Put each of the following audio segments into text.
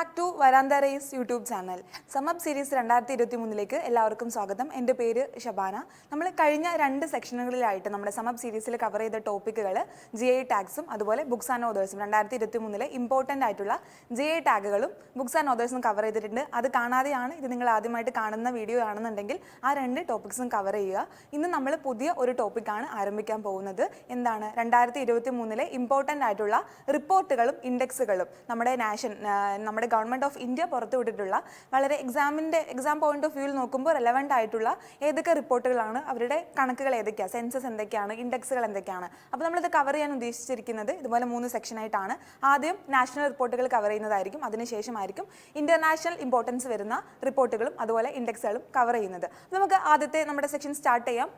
Back to Veranda Race YouTube channel. സമബ് series 2023 എല്ലാവർക്കും സ്വാഗതം. എൻ്റെ പേര് ഷബാന. നമ്മൾ കഴിഞ്ഞ 2 സെക്ഷനുകളിലായിട്ട് നമ്മുടെ സമബ് സീരീസിൽ കവർ ചെയ്ത ടോപ്പിക്കുകൾ GI ടാഗ്സും അതുപോലെ ബുക്സ് ആൻഡ് ഓതേഴ്സും 2023 ഇമ്പോർട്ടൻ്റ് ആയിട്ടുള്ള GI ടാഗുകളും ബുക്സ് ആൻഡ് ഓതേഴ്സും കവർ ചെയ്തിട്ടുണ്ട്. അത് കാണാതെയാണ് ഇത് നിങ്ങൾ ആദ്യമായിട്ട് കാണുന്ന വീഡിയോ ആണെന്നുണ്ടെങ്കിൽ ആ 2 ടോപ്പിക്സും കവർ ചെയ്യുക. ഇന്ന് നമ്മൾ പുതിയ ഒരു ടോപ്പിക്കാണ് ആരംഭിക്കാൻ പോകുന്നത്. എന്താണ് 2023 ഇമ്പോർട്ടൻ്റ് ആയിട്ടുള്ള റിപ്പോർട്ടുകളും ഇൻഡെക്സുകളും നമ്മുടെ ഗവൺമെൻറ് ഓഫ് ഇന്ത്യ പുറത്തുവിട്ടിട്ടുള്ള വളരെ എക്സാം പോയിന്റ് ഓഫ് വ്യൂവിൽ നോക്കുമ്പോൾ റെലവൻ്റ് ആയിട്ടുള്ള ഏതൊക്കെ റിപ്പോർട്ടുകളാണ്, അവരുടെ കണക്കുകൾ ഏതൊക്കെയാണ്, സെൻസസ് എന്തൊക്കെയാണ്, ഇൻഡെക്സുകൾ എന്തൊക്കെയാണ്. അപ്പോൾ നമ്മളിത് കവർ ചെയ്യാൻ ഉദ്ദേശിച്ചിരിക്കുന്നത് ഇതുപോലെ 3 സെക്ഷനായിട്ടാണ്. ആദ്യം നാഷണൽ റിപ്പോർട്ടുകൾ കവർ ചെയ്യുന്നതായിരിക്കും, അതിനുശേഷമായിരിക്കും ഇൻ്റർനാഷണൽ ഇമ്പോർട്ടൻസ് വരുന്ന റിപ്പോർട്ടുകളും അതുപോലെ ഇൻഡെക്സുകളും കവർ ചെയ്യുന്നത്. നമുക്ക് ആദ്യത്തെ നമ്മുടെ സെക്ഷൻ സ്റ്റാർട്ട് ചെയ്യാം.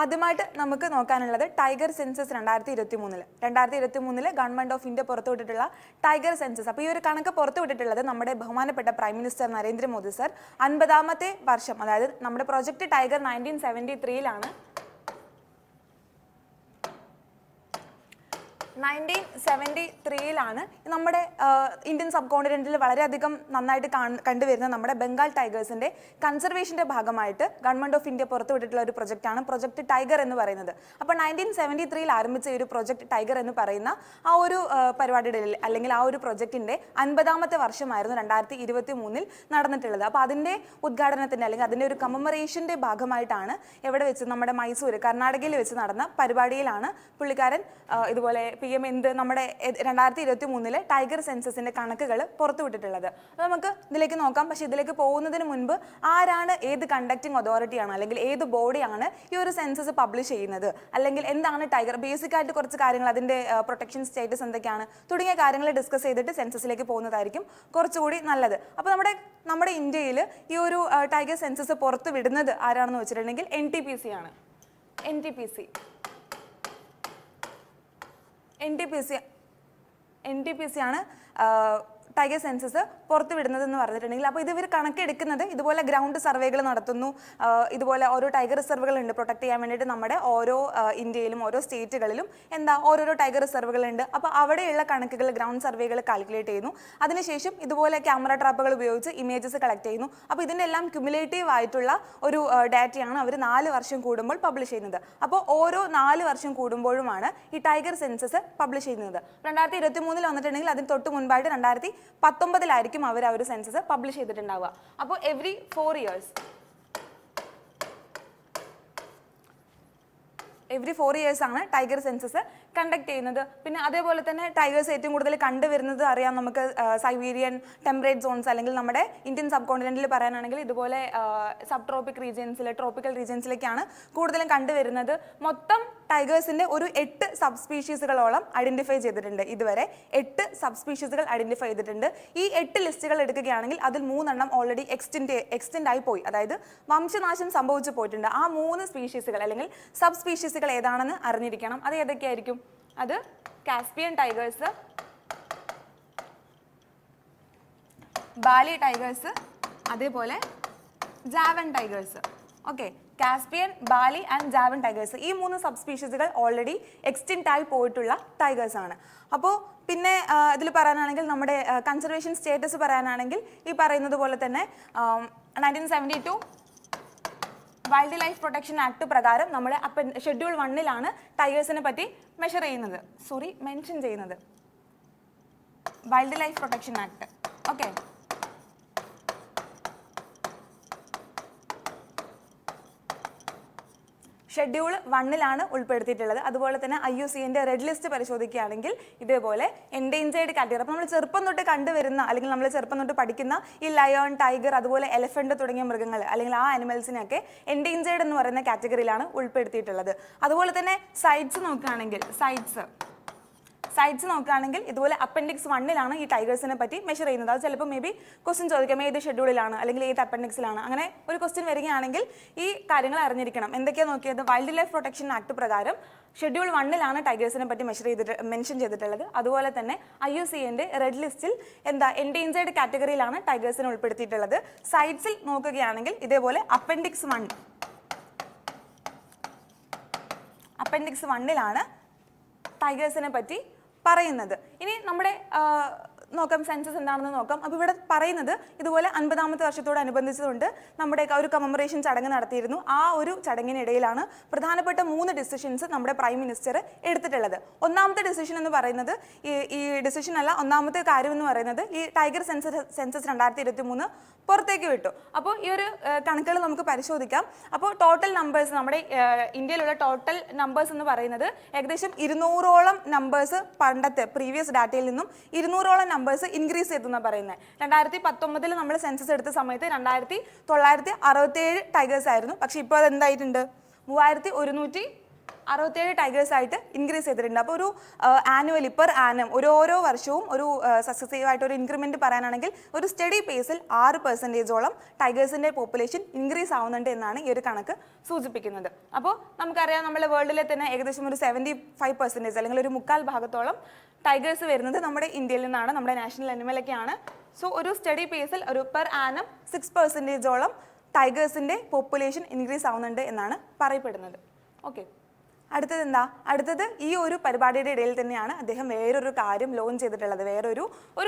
ആദ്യമായിട്ട് നമുക്ക് നോക്കാനുള്ളത് tiger census 2023 government of India പുറത്തുവിട്ടിട്ടുള്ള ടൈഗർ സെൻസസ്. അപ്പോൾ ഈ ഒരു കണക്ക് പുറത്തുവിട്ടിട്ടുള്ളത് നമ്മുടെ ബഹുമാനപ്പെട്ട പ്രൈം മിനിസ്റ്റർ നരേന്ദ്രമോദി സർ 50ാമത്തെ വർഷം, അതായത് നമ്മുടെ പ്രൊജക്ട് ടൈഗർ 1973 1973 നമ്മുടെ ഇന്ത്യൻ സബ് കോണ്ടിനെന്റിൽ വളരെയധികം നന്നായിട്ട് കണ്ടുവരുന്ന നമ്മുടെ ബംഗാൾ ടൈഗേഴ്സിന്റെ കൺസർവേഷന്റെ ഭാഗമായിട്ട് ഗവൺമെന്റ് ഓഫ് ഇന്ത്യ പുറത്തുവിട്ടിട്ടുള്ള ഒരു പ്രൊജക്റ്റാണ് പ്രൊജക്ട് ടൈഗർ എന്ന് പറയുന്നത്. അപ്പോൾ 1973 ആരംഭിച്ച ഈ ഒരു പ്രൊജക്ട് ടൈഗർ എന്ന് പറയുന്ന ആ ഒരു പരിപാടിയുടെ അല്ലെങ്കിൽ ആ ഒരു പ്രൊജക്റ്റിന്റെ 50ാമത്തെ വർഷമായിരുന്നു 2023 നടന്നിട്ടുള്ളത്. അപ്പോൾ അതിന്റെ ഉദ്ഘാടനത്തിന്റെ അല്ലെങ്കിൽ അതിന്റെ ഒരു കമമറേഷന്റെ ഭാഗമായിട്ടാണ് എവിടെ വെച്ച് നമ്മുടെ മൈസൂർ കർണാടകയിൽ വെച്ച് നടന്ന പരിപാടിയിലാണ് പുള്ളിക്കാരൻ ഇതുപോലെ PM നമ്മുടെ 2023 ടൈഗർ സെൻസസിന്റെ കണക്കുകൾ പുറത്തുവിട്ടിട്ടുള്ളത്. അത് നമുക്ക് ഇതിലേക്ക് നോക്കാം. പക്ഷെ ഇതിലേക്ക് പോകുന്നതിന് മുൻപ് ആരാണ്, ഏത് കണ്ടക്ടിങ് അതോറിറ്റിയാണ് അല്ലെങ്കിൽ ഏത് ബോഡിയാണ് ഈ ഒരു സെൻസസ് പബ്ലിഷ് ചെയ്യുന്നത്, അല്ലെങ്കിൽ എന്താണ് ടൈഗർ, ബേസിക് ആയിട്ട് കുറച്ച് കാര്യങ്ങൾ, അതിന്റെ പ്രൊട്ടക്ഷൻ സ്റ്റേറ്റസ് എന്തൊക്കെയാണ് തുടങ്ങിയ കാര്യങ്ങൾ ഡിസ്കസ് ചെയ്തിട്ട് സെൻസസിലേക്ക് പോകുന്നതായിരിക്കും കുറച്ചുകൂടി നല്ലത്. അപ്പോൾ നമ്മുടെ ഇന്ത്യയിൽ ഈ ഒരു ടൈഗർ സെൻസസ് പുറത്തു വിടുന്നത് ആരാണെന്ന് വെച്ചിട്ടുണ്ടെങ്കിൽ NTPC ആണ്. NTPC ആണ് ടൈഗർ സെൻസസ് പുറത്തുവിടുന്നത് എന്ന് പറഞ്ഞിട്ടുണ്ടെങ്കിൽ. അപ്പോൾ ഇവർ കണക്കെടുക്കുന്നത് ഇതുപോലെ ഗ്രൗണ്ട് സർവേകൾ നടത്തുന്നു. ഇതുപോലെ ഓരോ ടൈഗർ റിസർവുകൾ ഉണ്ട് പ്രൊട്ടക്ട് ചെയ്യാൻ വേണ്ടിയിട്ട്. നമ്മുടെ ഓരോ ഇന്ത്യയിലും ഓരോ സ്റ്റേറ്റുകളിലും ഓരോരോ ടൈഗർ റിസർവുകളുണ്ട്. അപ്പോൾ അവിടെയുള്ള കണക്കുകൾ, ഗ്രൗണ്ട് സർവേകൾ കാൽക്കുലേറ്റ് ചെയ്യുന്നു. അതിനുശേഷം ഇതുപോലെ ക്യാമറ ട്രാപ്പുകൾ ഉപയോഗിച്ച് ഇമേജസ് കളക്ട് ചെയ്യുന്നു. അപ്പോൾ ഇതിൻ്റെ എല്ലാം ക്യുമുലേറ്റീവ് ആയിട്ടുള്ള ഒരു ഡാറ്റയാണ് അവർ 4 വർഷം കൂടുമ്പോൾ പബ്ലിഷ് ചെയ്യുന്നത്. അപ്പോൾ ഓരോ 4 വർഷം കൂടുമ്പോഴുമാണ് ഈ ടൈഗർ സെൻസസ് പബ്ലിഷ് ചെയ്യുന്നത്. 2023 വന്നിട്ടുണ്ടെങ്കിൽ അതിന് തൊട്ട് മുൻപായിട്ട് 2019 അവർ ആ ഒരു സെൻസസ് പബ്ലിഷ് ചെയ്തിട്ടുണ്ടാവുക. അപ്പോൾ എവറി 4 ഇയേഴ്സ് ആണ് ടൈഗർ സെൻസസ് കണ്ടക്ട് ചെയ്യുന്നത്. പിന്നെ അതേപോലെ തന്നെ ടൈഗേഴ്സ് ഏറ്റവും കൂടുതൽ കണ്ടുവരുന്നത് അറിയാം നമുക്ക്, സൈബീരിയൻ ടെമ്പറേറ്റ് സോൺസ് അല്ലെങ്കിൽ നമ്മുടെ ഇന്ത്യൻ സബ് കോണ്ടിനെന്റിൽ പറയാനാണെങ്കിൽ ഇതുപോലെ സബ് ട്രോപ്പിക് റീജിയൻസിൽ, ട്രോപ്പിക്കൽ റീജിയൻസിലേക്കാണ് കൂടുതലും കണ്ടുവരുന്നത്. മൊത്തം ടൈഗേഴ്സിന്റെ ഒരു 8 സബ് സ്പീഷീസുകളോളം ഐഡന്റിഫൈ ചെയ്തിട്ടുണ്ട്. ഇതുവരെ 8 സബ് സ്പീഷീസുകൾ ഐഡന്റിഫൈ ചെയ്തിട്ടുണ്ട്. ഈ 8 ലിസ്റ്റുകൾ എടുക്കുകയാണെങ്കിൽ അതിൽ 3 എണ്ണം ഓൾറെഡി എക്സ്റ്റെൻഡ് ആയി പോയി, അതായത് വംശനാശം സംഭവിച്ചു പോയിട്ടുണ്ട്. ആ 3 സ്പീഷീസുകൾ അല്ലെങ്കിൽ സബ് സ്പീഷീസുകൾ ഏതാണെന്ന് അറിഞ്ഞിരിക്കണം. അത് ഏതൊക്കെയായിരിക്കും? അത് കാസ്പിയൻ ടൈഗേഴ്സ്, ബാലി ടൈഗേഴ്സ്, അതേപോലെ Javan tigers. Okay, Caspian, Bali and Javan tigers, ഈ 3 സബ് സ്പീഷീസുകൾ ഓൾറെഡി എക്സ്റ്റെൻഡ് ആയി പോയിട്ടുള്ള ടൈഗേഴ്സ് ആണ്. അപ്പോൾ പിന്നെ ഇതിൽ പറയാനാണെങ്കിൽ നമ്മുടെ കൺസർവേഷൻ സ്റ്റേറ്റസ് പറയാനാണെങ്കിൽ ഈ പറയുന്നത് പോലെ തന്നെ 1972 വൈൽഡ് ലൈഫ് പ്രൊട്ടക്ഷൻ ആക്ട് പ്രകാരം നമ്മൾ ഷെഡ്യൂൾ 1 ടൈഗേഴ്സിനെ പറ്റി മെൻഷൻ ചെയ്യുന്നത്. Wild life protection act. Okay, schedule 1 ഉൾപ്പെടുത്തിയിട്ടുള്ളത്. അതുപോലെ തന്നെ IUCN റെഡ് ലിസ്റ്റ് പരിശോധിക്കുകയാണെങ്കിൽ ഇതേപോലെ എൻഡേഞ്ചേർഡ് കാറ്റഗറി, അപ്പോൾ നമ്മൾ ചെറുപ്പം തൊട്ട് കണ്ടുവരുന്ന അല്ലെങ്കിൽ നമ്മൾ ചെറുപ്പം തൊട്ട് പഠിക്കുന്ന ഈ ലയൺ, ടൈഗർ, അതുപോലെ എലഫന്റ് തുടങ്ങിയ മൃഗങ്ങൾ അല്ലെങ്കിൽ ആ അനിമൽസിനെയൊക്കെ എൻഡേഞ്ചേർഡ് എന്ന് പറയുന്ന കാറ്റഗറിയിലാണ് ഉൾപ്പെടുത്തിയിട്ടുള്ളത്. അതുപോലെ തന്നെ സൈറ്റ്സ് നോക്കുകയാണെങ്കിൽ ഇതുപോലെ അപ്പൻഡിക്സ് 1 ഈ ടൈഗേഴ്സിനെ പറ്റി മെഷർ ചെയ്യുന്നത്. അത് ചിലപ്പോൾ മേ ബി ക്വസ്റ്റ്യൻ ചോദിക്കാം, ഏത് ഷെഡ്യൂളിലാണ് അല്ലെങ്കിൽ ഏത് അപ്പൻഡിക്സിലാണ്, അങ്ങനെ ഒരു ക്വസ്റ്റ്യൻ വരികയാണെങ്കിൽ ഈ കാര്യങ്ങൾ അറിഞ്ഞിരിക്കണം. എന്തൊക്കെയാണ് നോക്കിയത്? വൈൽഡ് ലൈഫ് പ്രൊട്ടക്ഷൻ ആക്ട് പ്രകാരം ഷെഡ്യൂൾ 1 ടൈഗേഴ്സിനെ പറ്റി മെൻഷൻ ചെയ്തിട്ടുള്ളത്. അതുപോലെ തന്നെ IUCN റെഡ് ലിസ്റ്റിൽ എൻഡേഞ്ചേർഡ് കാറ്റഗറിയിലാണ് ടൈഗേഴ്സിനെ ഉൾപ്പെടുത്തിയിട്ടുള്ളത്. സൈറ്റ്സിൽ നോക്കുകയാണെങ്കിൽ ഇതേപോലെ അപ്പൻഡിക്സ് 1 ടൈഗേഴ്സിനെ പറ്റി പറയുന്നത്. ഇനി നമ്മുടെ നോക്കാം, സെൻസസ് എന്താണെന്ന് നോക്കാം. അപ്പോൾ ഇവിടെ പറയുന്നത് ഇതുപോലെ 50ാമത്തെ വർഷത്തോടനുബന്ധിച്ചുകൊണ്ട് നമ്മുടെ ഒരു കമമറേഷൻ ചടങ്ങ് നടത്തിയിരുന്നു. ആ ഒരു ചടങ്ങിനിടയിലാണ് പ്രധാനപ്പെട്ട 3 ഡിസിഷൻസ് നമ്മുടെ പ്രൈം മിനിസ്റ്റർ എടുത്തിട്ടുള്ളത്. ഒന്നാമത്തെ ഡിസിഷൻ എന്ന് പറയുന്നത് ഈ ഡിസിഷൻ അല്ല, ഒന്നാമത്തെ കാര്യം എന്ന് പറയുന്നത് ഈ ടൈഗർ സെൻസസ് 2023 പുറത്തേക്ക് വിട്ടു. അപ്പോൾ ഈ ഒരു കണക്കുകൾ നമുക്ക് പരിശോധിക്കാം. അപ്പോൾ ടോട്ടൽ നമ്പേഴ്സ്, നമ്മുടെ ഇന്ത്യയിലുള്ള ടോട്ടൽ നമ്പേഴ്സ് എന്ന് പറയുന്നത് ഏകദേശം 200ഓളം നമ്പേഴ്സ് പണ്ടത്തെ പ്രീവിയസ് ഡാറ്റയിൽ നിന്നും 200ഓളം നമ്പേഴ്സ് ഇൻക്രീസ് ചെയ്തെന്നാണ് പറയുന്നത്. 2019 നമ്മൾ സെൻസസ് എടുത്ത സമയത്ത് 2967 ടൈഗേഴ്സ് ആയിരുന്നു. പക്ഷേ ഇപ്പോൾ അത് എന്തായിട്ടുണ്ട്, 3167 ടൈഗേഴ്സ് ആയിട്ട് ഇൻക്രീസ് ചെയ്തിട്ടുണ്ട്. അപ്പോൾ ഒരു ആനുവലി പെർ ആനം ഓരോ വർഷവും ഒരു സക്സസീവ് ആയിട്ട് ഒരു ഇൻക്രിമെന്റ് പറയാനാണെങ്കിൽ ഒരു സ്റ്റഡി പേസിൽ 6% ടൈഗേഴ്സിന്റെ പോപ്പുലേഷൻ ഇൻക്രീസ് ആവുന്നുണ്ട് എന്നാണ് ഈ ഒരു കണക്ക് സൂചിപ്പിക്കുന്നത്. അപ്പോൾ നമുക്കറിയാം, നമ്മുടെ വേൾഡിലെ തന്നെ ഏകദേശം ഒരു 75% അല്ലെങ്കിൽ ഒരു 3/4 ടൈഗേഴ്സ് വരുന്നത് നമ്മുടെ ഇന്ത്യയിൽ നിന്നാണ്, നമ്മുടെ നാഷണൽ അനിമലൊക്കെയാണ്. സോ ഒരു സ്റ്റഡി പേസിൽ ഒരു പെർ ആനം 6% ടൈഗേഴ്സിന്റെ പോപ്പുലേഷൻ ഇൻക്രീസ് ആവുന്നുണ്ട് എന്നാണ് പറയപ്പെടുന്നത്. ഓക്കെ, അടുത്തത് എന്താ? അടുത്തത് ഈ ഒരു പരിപാടിയുടെ ഇടയിൽ തന്നെയാണ് അദ്ദേഹം വേറൊരു കാര്യം ലോഞ്ച് ചെയ്തിട്ടുള്ളത്, വേറൊരു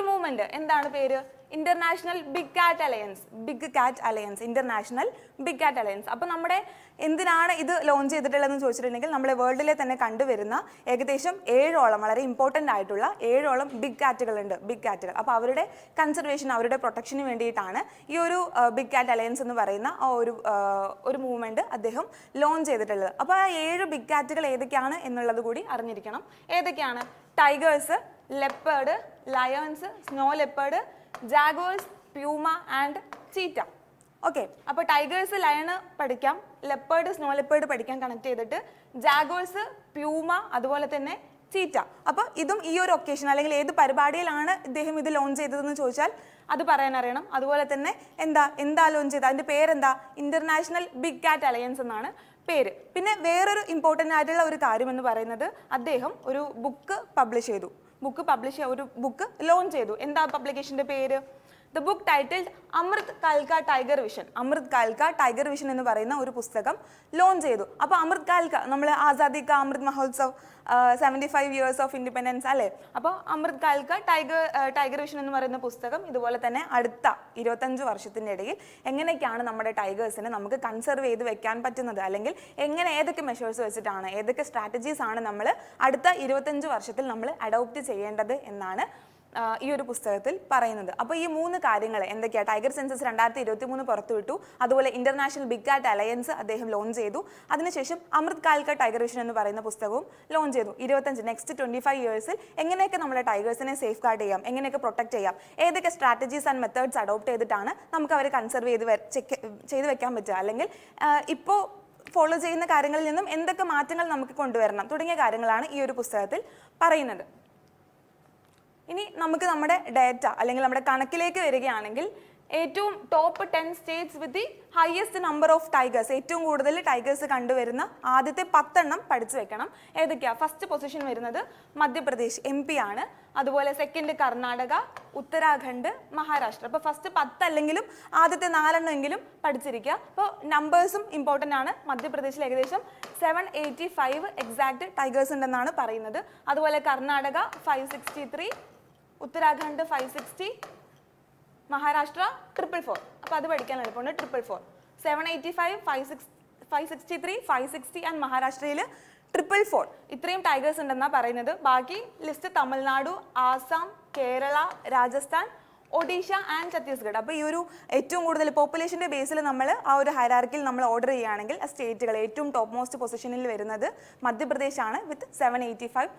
മൂവ്മെന്റ്. എന്താണ് പേര്? ഇന്റർനാഷണൽ ബിഗ് കാറ്റ് അലയൻസ്, ഇന്റർനാഷണൽ ബിഗ് കാറ്റ് അലയൻസ്. അപ്പോൾ നമ്മുടെ എന്തിനാണ് ഇത് ലോഞ്ച് ചെയ്തിട്ടുള്ളതെന്ന് ചോദിച്ചിട്ടുണ്ടെങ്കിൽ നമ്മുടെ വേൾഡിലെ തന്നെ കണ്ടുവരുന്ന ഏകദേശം 7ഓളം വളരെ ഇമ്പോർട്ടൻ്റ് ആയിട്ടുള്ള 7ഓളം ബിഗ് കാറ്റുകളുണ്ട്, ബിഗ് കാറ്റുകൾ. അപ്പോൾ അവരുടെ കൺസർവേഷൻ, അവരുടെ പ്രൊട്ടക്ഷന് വേണ്ടിയിട്ടാണ് ഈ ഒരു ബിഗ് കാറ്റ് അലയൻസ് എന്ന് പറയുന്ന ആ ഒരു മൂവ്മെന്റ് അദ്ദേഹം ലോഞ്ച് ചെയ്തിട്ടുള്ളത്. അപ്പോൾ ആ 7 ബിഗ് കാറ്റുകൾ ഏതൊക്കെയാണ് എന്നുള്ളത് കൂടി അറിഞ്ഞിരിക്കണം. ഏതൊക്കെയാണ്? Tigers, leopard, lions, snow leopard, jaguars, puma and cheetah. Okay, അപ്പോൾ ടൈഗേഴ്സ്, ലയണ് പഠിക്കാം, ലെപ്പേർഡ്, സ്നോ ലെപ്പേർഡ് പഠിക്കാൻ കണക്ട് ചെയ്തിട്ട് പ്യൂമ, പ്യൂമ, അതുപോലെ തന്നെ ചീറ്റ. അപ്പോൾ ഇതും ഈ ഒരു ഒക്കേഷൻ അല്ലെങ്കിൽ ഏത് പരിപാടിയിലാണ് ഇദ്ദേഹം ഇത് ലോഞ്ച് ചെയ്തതെന്ന് ചോദിച്ചാൽ അത് പറയാൻ അറിയണം. അതുപോലെ തന്നെ എന്താ ലോഞ്ച് ചെയ്തത്, അതിൻ്റെ പേരെന്താ? ഇന്റർനാഷണൽ ബിഗ് കാറ്റ് അലയൻസ് എന്നാണ് പേര്. പിന്നെ വേറൊരു ഇമ്പോർട്ടൻ്റ് ആയിട്ടുള്ള ഒരു കാര്യം എന്ന് പറയുന്നത് അദ്ദേഹം ഒരു ബുക്ക് ലോഞ്ച് ചെയ്തു. എന്താ പബ്ലിക്കേഷൻ്റെ പേര്? ദ ബുക്ക് ടൈറ്റിൽഡ് അമൃത് കാൽക്ക ടൈഗർ വിഷൻ എന്ന് പറയുന്ന ഒരു പുസ്തകം ലോഞ്ച് ചെയ്തു. അപ്പോൾ അമൃത് കാൽക്ക, നമ്മൾ ആസാദി കാ Amrit Mahotsav 75 years of independence അല്ലേ? അപ്പോൾ അമൃത് കാൽക്ക ടൈഗർ വിഷൻ എന്ന് പറയുന്ന പുസ്തകം ഇതുപോലെ തന്നെ അടുത്ത 25 വർഷത്തിൻ്റെ ഇടയിൽ എങ്ങനെയൊക്കെയാണ് നമ്മുടെ ടൈഗേഴ്സിനെ നമുക്ക് കൺസർവ് ചെയ്ത് വെക്കാൻ പറ്റുന്നത്, അല്ലെങ്കിൽ ഏതൊക്കെ മെഷേഴ്സ് വെച്ചിട്ടാണ്, ഏതൊക്കെ സ്ട്രാറ്റജീസ് ആണ് നമ്മൾ അടുത്ത 25 വർഷത്തിൽ നമ്മൾ അഡോപ്റ്റ് ചെയ്യേണ്ടത് എന്നാണ് ഈ ഒരു പുസ്തകത്തിൽ പറയുന്നത്. അപ്പോൾ ഈ 3 കാര്യങ്ങൾ എന്തൊക്കെയാണ്? ടൈഗർ സെൻസസ് 2023 പുറത്തുവിട്ടു, അതുപോലെ ഇന്റർനാഷണൽ ബിഗ് കാറ്റ് അലയൻസ് അദ്ദേഹം ലോഞ്ച് ചെയ്തു, അതിനുശേഷം അമൃത് കാൽക്ക ടൈഗർ വിഷൻ എന്ന് പറയുന്ന പുസ്തകവും ലോഞ്ച് ചെയ്തു. നെക്സ്റ്റ് 25 ഇയേഴ്സിൽ എങ്ങനെയൊക്കെ നമ്മുടെ ടൈഗേഴ്സിനെ സേഫ് ഗാർഡ് ചെയ്യാം, എങ്ങനെയൊക്കെ പ്രൊട്ടക്ട് ചെയ്യാം, ഏതൊക്കെ സ്ട്രാറ്റജീസ് ആൻഡ് മെത്തേഡ്സ് അഡോപ്റ്റ് ചെയ്തിട്ടാണ് നമുക്ക് അവരെ കൺസർവ് ചെയ്ത് വെക്കാൻ പറ്റുക, അല്ലെങ്കിൽ ഇപ്പോൾ ഫോളോ ചെയ്യുന്ന കാര്യങ്ങളിൽ നിന്നും എന്തൊക്കെ മാറ്റങ്ങൾ നമുക്ക് കൊണ്ടുവരണം തുടങ്ങിയ കാര്യങ്ങളാണ് ഈ ഒരു പുസ്തകത്തിൽ പറയുന്നത്. ഇനി നമുക്ക് നമ്മുടെ ഡേറ്റ അല്ലെങ്കിൽ നമ്മുടെ കണക്കിലേക്ക് വരികയാണെങ്കിൽ ഏറ്റവും top 10 States with the highest number of tigers, ഏറ്റവും കൂടുതൽ ടൈഗേഴ്സ് കണ്ടുവരുന്ന ആദ്യത്തെ 10 എണ്ണം പഠിച്ചു വെക്കണം. ഏതൊക്കെയാണ്? ഫസ്റ്റ് പൊസിഷൻ വരുന്നത് മധ്യപ്രദേശ് MP ആണ്, അതുപോലെ സെക്കൻഡ് കർണാടക, ഉത്തരാഖണ്ഡ്, മഹാരാഷ്ട്ര. അപ്പോൾ ഫസ്റ്റ് 10 അല്ലെങ്കിലും ആദ്യത്തെ 4 എണ്ണമെങ്കിലും പഠിച്ചിരിക്കുക. അപ്പോൾ നമ്പേഴ്സും ഇമ്പോർട്ടൻ്റ് ആണ്. മധ്യപ്രദേശിൽ ഏകദേശം 785 എക്സാക്ട് ടൈഗേഴ്സ് ഉണ്ടെന്നാണ് പറയുന്നത്. അതുപോലെ കർണാടക 563, ഉത്തരാഖണ്ഡ് 560, മഹാരാഷ്ട്ര 444. അപ്പോൾ അത് പഠിക്കാൻ എളുപ്പമുണ്ട്. 444, 785, 563, 560 ആൻഡ് മഹാരാഷ്ട്രയിൽ 444. ഇത്രയും ടൈഗേഴ്സ് ഉണ്ടെന്നാണ് പറയുന്നത്. ബാക്കി ലിസ്റ്റ് തമിഴ്നാടു, ആസാം, കേരള, രാജസ്ഥാൻ, ഒഡീഷ ആൻഡ് ഛത്തീസ്ഗഡ്. അപ്പോൾ ഈ ഒരു ഏറ്റവും കൂടുതൽ പോപ്പുലേഷൻ്റെ ബേസിൽ നമ്മൾ ആ ഒരു ഹൈറാർക്കിയിൽ നമ്മൾ ഓർഡർ ചെയ്യുകയാണെങ്കിൽ സ്റ്റേറ്റുകൾ ഏറ്റവും ടോപ്പ് മോസ്റ്റ് പൊസിഷനിൽ വരുന്നത് മധ്യപ്രദേശാണ് വിത്ത് 785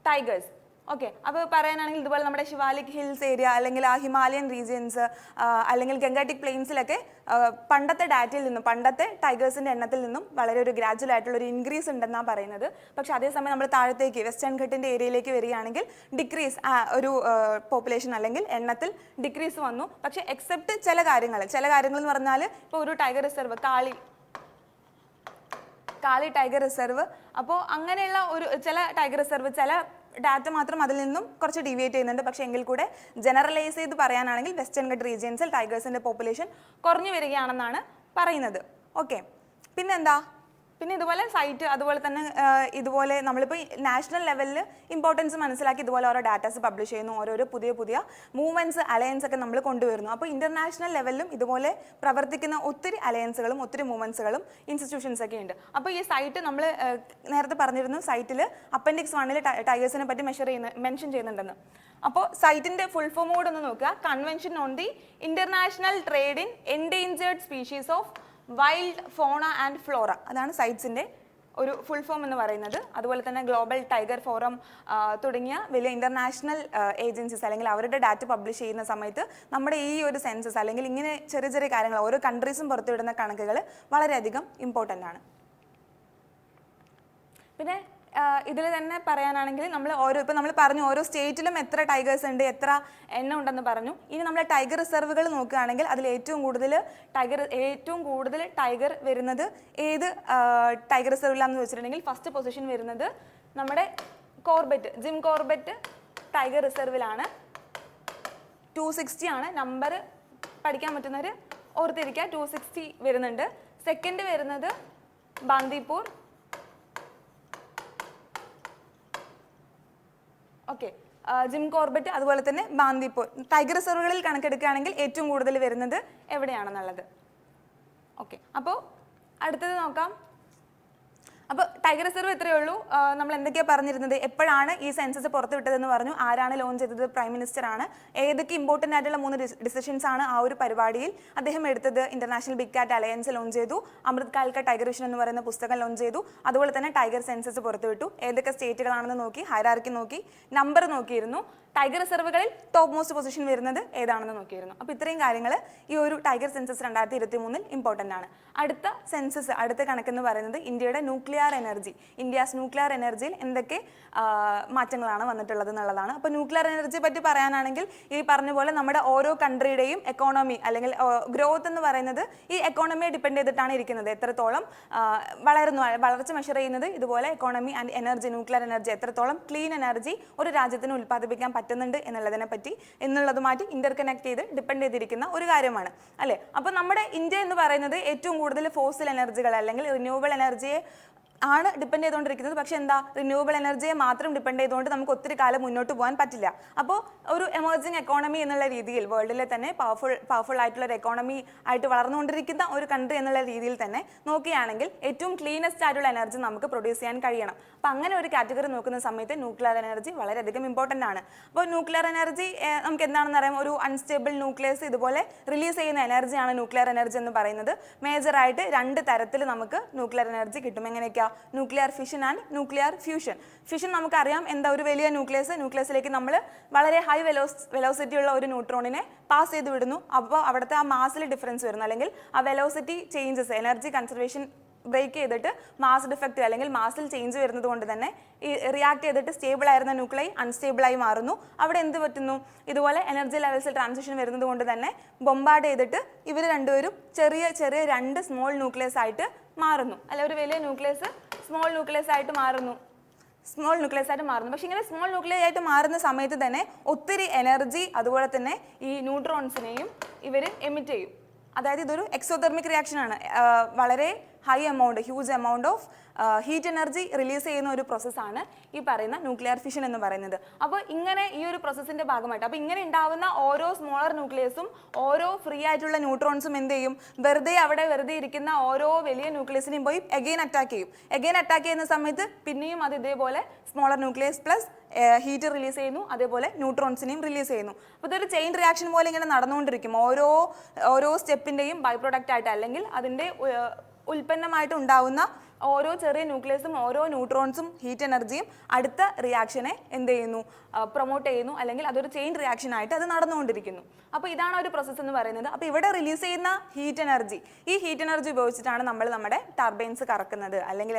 ടൈഗേഴ്സ്. ഓക്കെ, അപ്പോൾ പറയാനാണെങ്കിൽ ഇതുപോലെ നമ്മുടെ ശിവാലിക് ഹിൽസ് ഏരിയ അല്ലെങ്കിൽ ആ ഹിമാലയൻ റീജിയൻസ് അല്ലെങ്കിൽ ഗംഗാറ്റിക് പ്ലെയിൻസിലൊക്കെ പണ്ടത്തെ ഡാറ്റയിൽ നിന്നും, പണ്ടത്തെ ടൈഗേഴ്സിൻ്റെ എണ്ണത്തിൽ നിന്നും വളരെ ഒരു ഗ്രാജുവൽ ആയിട്ടുള്ള ഒരു ഇൻക്രീസ് ഉണ്ടെന്നാണ് പറയുന്നത്. പക്ഷേ അതേസമയം നമ്മൾ താഴത്തേക്ക് വെസ്റ്റേൺ ഘട്ടിൻ്റെ ഏരിയയിലേക്ക് വരികയാണെങ്കിൽ ഡിക്രീസ്, ഒരു പോപ്പുലേഷൻ അല്ലെങ്കിൽ എണ്ണത്തിൽ ഡിക്രീസ് വന്നു. പക്ഷേ എക്സെപ്റ്റ് ചില കാര്യങ്ങൾ എന്ന് പറഞ്ഞാൽ ഇപ്പോൾ ഒരു ടൈഗർ റിസർവ് കാളി ടൈഗർ റിസർവ്, അപ്പോൾ അങ്ങനെയുള്ള ഒരു ചില ടൈഗർ റിസർവ് ചില ഡാറ്റ മാത്രം അതിൽ നിന്നും കുറച്ച് ഡീവിയേറ്റ് ചെയ്യുന്നുണ്ട്. പക്ഷേ എങ്കിൽ കൂടെ ജനറലൈസ് ചെയ്ത് പറയാനാണെങ്കിൽ വെസ്റ്റേൺ ഘട്ട് റീജിയൻസിൽ ടൈഗേഴ്സിൻ്റെ പോപ്പുലേഷൻ കുറഞ്ഞു വരികയാണെന്നാണ് പറയുന്നത്. ഓക്കെ, പിന്നെ ഇതുപോലെ സൈറ്റ് അതുപോലെ തന്നെ ഇതുപോലെ നമ്മളിപ്പോൾ നാഷണൽ ലെവലിൽ ഇമ്പോർട്ടൻസ് മനസ്സിലാക്കി ഇതുപോലെ ഓരോ ഡാറ്റാസ് പബ്ലിഷ് ചെയ്യുന്നു, ഓരോരോ പുതിയ പുതിയ മൂവ്മെൻറ്റ്സ് അലയൻസ് ഒക്കെ നമ്മൾ കൊണ്ടുവരുന്നു. അപ്പോൾ ഇൻ്റർനാഷണൽ ലെവലിലും ഇതുപോലെ പ്രവർത്തിക്കുന്ന ഒത്തിരി അലയൻസുകളും ഒത്തിരി മൂവ്മെൻറ്റ്സുകളും ഇൻസ്റ്റിറ്റ്യൂഷൻസ് ഒക്കെ ഉണ്ട്. അപ്പോൾ ഈ സൈറ്റ് നമ്മൾ നേരത്തെ പറഞ്ഞിരുന്നു സൈറ്റിൽ അപ്പൻഡിക്സ് 1 ടൈഗേഴ്സിനെ പറ്റി മെൻഷൻ ചെയ്യുന്നുണ്ടെന്ന്. അപ്പോൾ സൈറ്റിൻ്റെ ഫുൾ ഫോം കൂടെ ഒന്ന് നോക്കുക. Convention on the international trade in endangered species of wild ഫോണ ആൻഡ് ഫ്ലോറ, അതാണ് സൈറ്റ്സിൻ്റെ ഒരു ഫുൾ ഫോം എന്ന് പറയുന്നത്. അതുപോലെ തന്നെ ഗ്ലോബൽ ടൈഗർ ഫോറം തുടങ്ങിയ വലിയ ഇൻ്റർനാഷണൽ ഏജൻസീസ് അല്ലെങ്കിൽ അവരുടെ ഡാറ്റ പബ്ലിഷ് ചെയ്യുന്ന സമയത്ത് നമ്മുടെ ഈ ഒരു സെൻസസ് അല്ലെങ്കിൽ ഇങ്ങനെ ചെറിയ ചെറിയ കാര്യങ്ങൾ ഓരോ കൺട്രീസും പുറത്തുവിടുന്ന കണക്കുകൾ വളരെയധികം ഇമ്പോർട്ടൻ്റ് ആണ്. പിന്നെ ഇതിൽ തന്നെ പറയാനാണെങ്കിൽ ഇപ്പോൾ നമ്മൾ പറഞ്ഞു ഓരോ സ്റ്റേറ്റിലും എത്ര ടൈഗേഴ്സ് ഉണ്ട്, എത്ര എണ്ണം ഉണ്ടെന്ന് പറഞ്ഞു. ഇനി നമ്മൾ ടൈഗർ റിസർവുകൾ നോക്കുകയാണെങ്കിൽ അതിൽ ഏറ്റവും കൂടുതൽ ടൈഗർ വരുന്നത് ഏത് ടൈഗർ റിസർവിലാണെന്ന് വെച്ചിട്ടുണ്ടെങ്കിൽ ഫസ്റ്റ് പൊസിഷൻ വരുന്നത് നമ്മുടെ ജിം കോർബറ്റ് ടൈഗർ റിസർവിലാണ്. 260 ആണ് നമ്പർ, പഠിക്കാൻ പറ്റുന്നവർ ഓർത്തിരിക്കുക. 260 വരുന്നുണ്ട്. സെക്കൻഡ് വരുന്നത് ബാന്ദിപ്പൂർ. ഓക്കെ, ജിം കോർബറ്റ് അതുപോലെ തന്നെ ബാന്ദിപ്പൂർ ടൈഗർ റിസർവുകളിൽ കണക്കെടുക്കുകയാണെങ്കിൽ ഏറ്റവും കൂടുതൽ വരുന്നത് എവിടെയാണെന്നുള്ളത്. ഓക്കെ, അപ്പോൾ അടുത്തത് നോക്കാം. അപ്പോൾ ടൈഗർ റിസർവ് ഇത്രയേ ഉള്ളൂ. നമ്മൾ എന്തൊക്കെയാണ് പറഞ്ഞിരുന്നത്, എപ്പോഴാണ് ഈ സെൻസസ് പുറത്തുവിട്ടതെന്ന് പറഞ്ഞു, ആരാണ് ലോഞ്ച് ചെയ്തത്, പ്രൈം മിനിസ്റ്റർ ആണ്. ഏതൊക്കെ ഇമ്പോർട്ടൻ്റ് ആയിട്ടുള്ള 3 ഡിസിഷൻസ് ആണ് ആ ഒരു പരിപാടിയിൽ അദ്ദേഹം എടുത്തത്. ഇന്റർനാഷണൽ ബിഗ് കാറ്റ് അലയൻസ് ലോഞ്ച് ചെയ്തു, അമൃത് കാൽ കാ ടൈഗർ വിഷൻ എന്ന് പറയുന്ന പുസ്തകം ലോഞ്ച് ചെയ്തു, അതുപോലെ തന്നെ ടൈഗർ സെൻസസ് പുറത്തുവിട്ടു. ഏതൊക്കെ സ്റ്റേറ്റുകളാണെന്ന് നോക്കി, ഹൈറാർക്കി നോക്കി, നമ്പർ നോക്കിയിരുന്നു, ടൈഗർ റിസർവുകളിൽ ടോപ്പ് മോസ്റ്റ് പൊസിഷൻ വരുന്നത് ഏതാണെന്ന് നോക്കിയിരുന്നു. അപ്പോൾ ഇത്രയും കാര്യങ്ങൾ ഈ ഒരു ടൈഗർ സെൻസസ് 2023 ഇമ്പോർട്ടൻ്റ് ആണ്. അടുത്ത കണക്കെന്ന് പറയുന്നത് ഇന്ത്യയുടെ ന്യൂക്ലിയർ എനർജി, ഇന്ത്യാസ് ന്യൂക്ലിയർ എനർജിയിൽ എന്തൊക്കെ മാറ്റങ്ങളാണ് വന്നിട്ടുള്ളത് എന്നുള്ളതാണ്. അപ്പോൾ ന്യൂക്ലിയർ എനർജിയെ പറ്റി പറയാനാണെങ്കിൽ ഈ പറഞ്ഞ പോലെ നമ്മുടെ ഓരോ കൺട്രിയുടെയും എക്കോണമി അല്ലെങ്കിൽ ഗ്രോത്ത് എന്ന് പറയുന്നത് ഈ എക്കോണമിയെ ഡിപ്പെൻഡ് ചെയ്തിട്ടാണ് ഇരിക്കുന്നത്. എത്രത്തോളം വളർച്ച മെഷർ ചെയ്യുന്നത് ഇതുപോലെ economy and energy, nuclear energy, എത്രത്തോളം ക്ലീൻ എനർജി ഒരു രാജ്യത്തിന് ഉൽപ്പാദിപ്പിക്കാൻ പറ്റുന്നുണ്ട് എന്നുള്ളതുമായിട്ട് ഇന്റർകണക്ട് ചെയ്ത് ഡിപ്പെൻഡ് ചെയ്തിരിക്കുന്ന ഒരു കാര്യമാണ് അല്ലേ. അപ്പോൾ നമ്മുടെ ഇന്ത്യ എന്ന് പറയുന്നത് ഏറ്റവും കൂടുതൽ ഫോസിൽ എനർജികൾ അല്ലെങ്കിൽ റിന്യൂവബിൾ എനർജിയെ ആണ് ഡിപ്പെൻഡ് ചെയ്തുകൊണ്ടിരിക്കുന്നത്. പക്ഷേ റിന്യൂവബിൾ എനർജിയെ മാത്രം ഡിപ്പെൻഡ് ചെയ്തുകൊണ്ട് നമുക്ക് ഒത്തിരി കാലം മുന്നോട്ട് പോകാൻ പറ്റില്ല. അപ്പോൾ ഒരു എമർജിങ് എക്കോണമി എന്നുള്ള രീതിയിൽ വേൾഡിലെ തന്നെ പവർഫുൾ ആയിട്ടുള്ള ഒരു എക്കോണമി ആയിട്ട് വളർന്നുകൊണ്ടിരിക്കുന്ന ഒരു കൺട്രി എന്നുള്ള രീതിയിൽ തന്നെ നോക്കുകയാണെങ്കിൽ ഏറ്റവും ക്ലീനസ്റ്റ് ആയിട്ടുള്ള എനർജി നമുക്ക് പ്രൊഡ്യൂസ് ചെയ്യാൻ കഴിയണം. അപ്പോൾ അങ്ങനെ ഒരു കാറ്റഗറി നോക്കുന്ന സമയത്ത് ന്യൂക്ലിയർ എനർജി വളരെയധികം ഇമ്പോർട്ടൻ്റ് ആണ്. അപ്പോൾ ന്യൂക്ലിയർ എനർജി നമുക്ക് എന്താണെന്ന് അറിയാം, ഒരു അൺസ്റ്റേബിൾ ന്യൂക്ലിയസ് ഇതുപോലെ റിലീസ് ചെയ്യുന്ന എനർജിയാണ് ന്യൂക്ലിയർ എനർജി എന്ന് പറയുന്നത്. മേജറായിട്ട് 2 തരത്തിൽ നമുക്ക് ന്യൂക്ലിയർ എനർജി കിട്ടും. എങ്ങനെയൊക്കെയാണ്? Nuclear fission and nuclear fusion. Fission നമുക്കറിയാം എന്താ, ഒരു വലിയ ന്യൂക്ലിയസിലേക്ക് നമ്മൾ വളരെ ഹൈ വെലോസിറ്റി ഉള്ള ഒരു ന്യൂട്രോണിനെ പാസ് ചെയ്ത് വിടുന്നു. അപ്പോൾ അവിടുത്തെ ആ മാസിൽ ഡിഫറൻസ് വരുന്നു, അല്ലെങ്കിൽ ആ velocity changes, energy conservation break ചെയ്തിട്ട് മാസ് ഡിഫക്റ്റ് അല്ലെങ്കിൽ മാസിൽ ചേഞ്ച് വരുന്നത് കൊണ്ട് തന്നെ ഈ റിയാക്ട് ചെയ്തിട്ട് സ്റ്റേബിൾ ആയിരുന്ന ന്യൂക്ലിയൈ അൺസ്റ്റേബിളായി മാറുന്നു. അവിടെ എന്ത് പറ്റുന്നു, ഇതുപോലെ എനർജി ലെവൽസിൽ ട്രാൻസിഷൻ വരുന്നത് കൊണ്ട് തന്നെ ബൊമ്പാർഡ് ചെയ്തിട്ട് ഇവർ രണ്ടുപേരും ചെറിയ 2 സ്മോൾ ന്യൂക്ലിയസ് ആയിട്ട് മാറുന്നു. അല്ല, ഒരു വലിയ ന്യൂക്ലിയസ് സ്മോൾ ന്യൂക്ലിയസ് ആയിട്ട് മാറുന്നു. പക്ഷെ ഇങ്ങനെ സ്മോൾ ന്യൂക്ലിയസ് ആയിട്ട് മാറുന്ന സമയത്ത് തന്നെ ഒത്തിരി എനർജി അതുപോലെ തന്നെ ഈ ന്യൂട്രോൺസിനെയും ഇവർ എമിറ്റ് ചെയ്യും. അതായത് ഇതൊരു എക്സോതെർമിക് റിയാക്ഷൻ ആണ്. വളരെ huge amount of heat energy release ചെയ്യുന്ന ഒരു പ്രോസസ്സാണ് ഈ പറയുന്ന ന്യൂക്ലിയർ ഫിഷൻ എന്ന് പറയുന്നത്. അപ്പോൾ ഇങ്ങനെ ഈ ഒരു പ്രോസസ്സിൻ്റെ ഭാഗമായിട്ട് ഇങ്ങനെ ഉണ്ടാവുന്ന ഓരോ സ്മോളർ ന്യൂക്ലിയസും ഓരോ ഫ്രീ ആയിട്ടുള്ള ന്യൂട്രോൺസും എന്ത് ചെയ്യും, വെറുതെ ഇരിക്കുന്ന ഓരോ വലിയ ന്യൂക്ലിയസിനെയും പോയി എഗെയിൻ അറ്റാക്ക് ചെയ്യുന്ന സമയത്ത് പിന്നെയും അത് ഇതേപോലെ smaller nucleus plus heat release ചെയ്യുന്നു, അതേപോലെ ന്യൂട്രോൺസിനെയും റിലീസ് ചെയ്യുന്നു. അപ്പോൾ ഇതൊരു ചെയിൻ റിയാക്ഷൻ പോലെ ഇങ്ങനെ നടന്നുകൊണ്ടിരിക്കും. ഓരോ സ്റ്റെപ്പിൻ്റെയും ബൈ പ്രൊഡക്റ്റ് ആയിട്ട് അല്ലെങ്കിൽ അതിൻ്റെ ഉൽപ്പന്നമായിട്ട് ഉണ്ടാവുന്ന ഓരോ ചെറിയ ന്യൂക്ലിയസും ഓരോ ന്യൂട്രോൺസും ഹീറ്റ് എനർജിയും അടുത്ത റിയാക്ഷനെ എന്ത് ചെയ്യുന്നു, പ്രൊമോട്ട് ചെയ്യുന്നു, അല്ലെങ്കിൽ അതൊരു ചെയിൻ റിയാക്ഷൻ ആയിട്ട് അത് നടന്നുകൊണ്ടിരിക്കുന്നു. അപ്പോൾ ഇതാണ് ഒരു പ്രോസസ്സ് എന്ന് പറയുന്നത്. അപ്പോൾ ഇവിടെ റിലീസ് ചെയ്യുന്ന ഹീറ്റ് എനർജി ഉപയോഗിച്ചിട്ടാണ് നമ്മൾ നമ്മുടെ ടർബൈൻസ് കറക്കുന്നത്. അല്ലെങ്കിൽ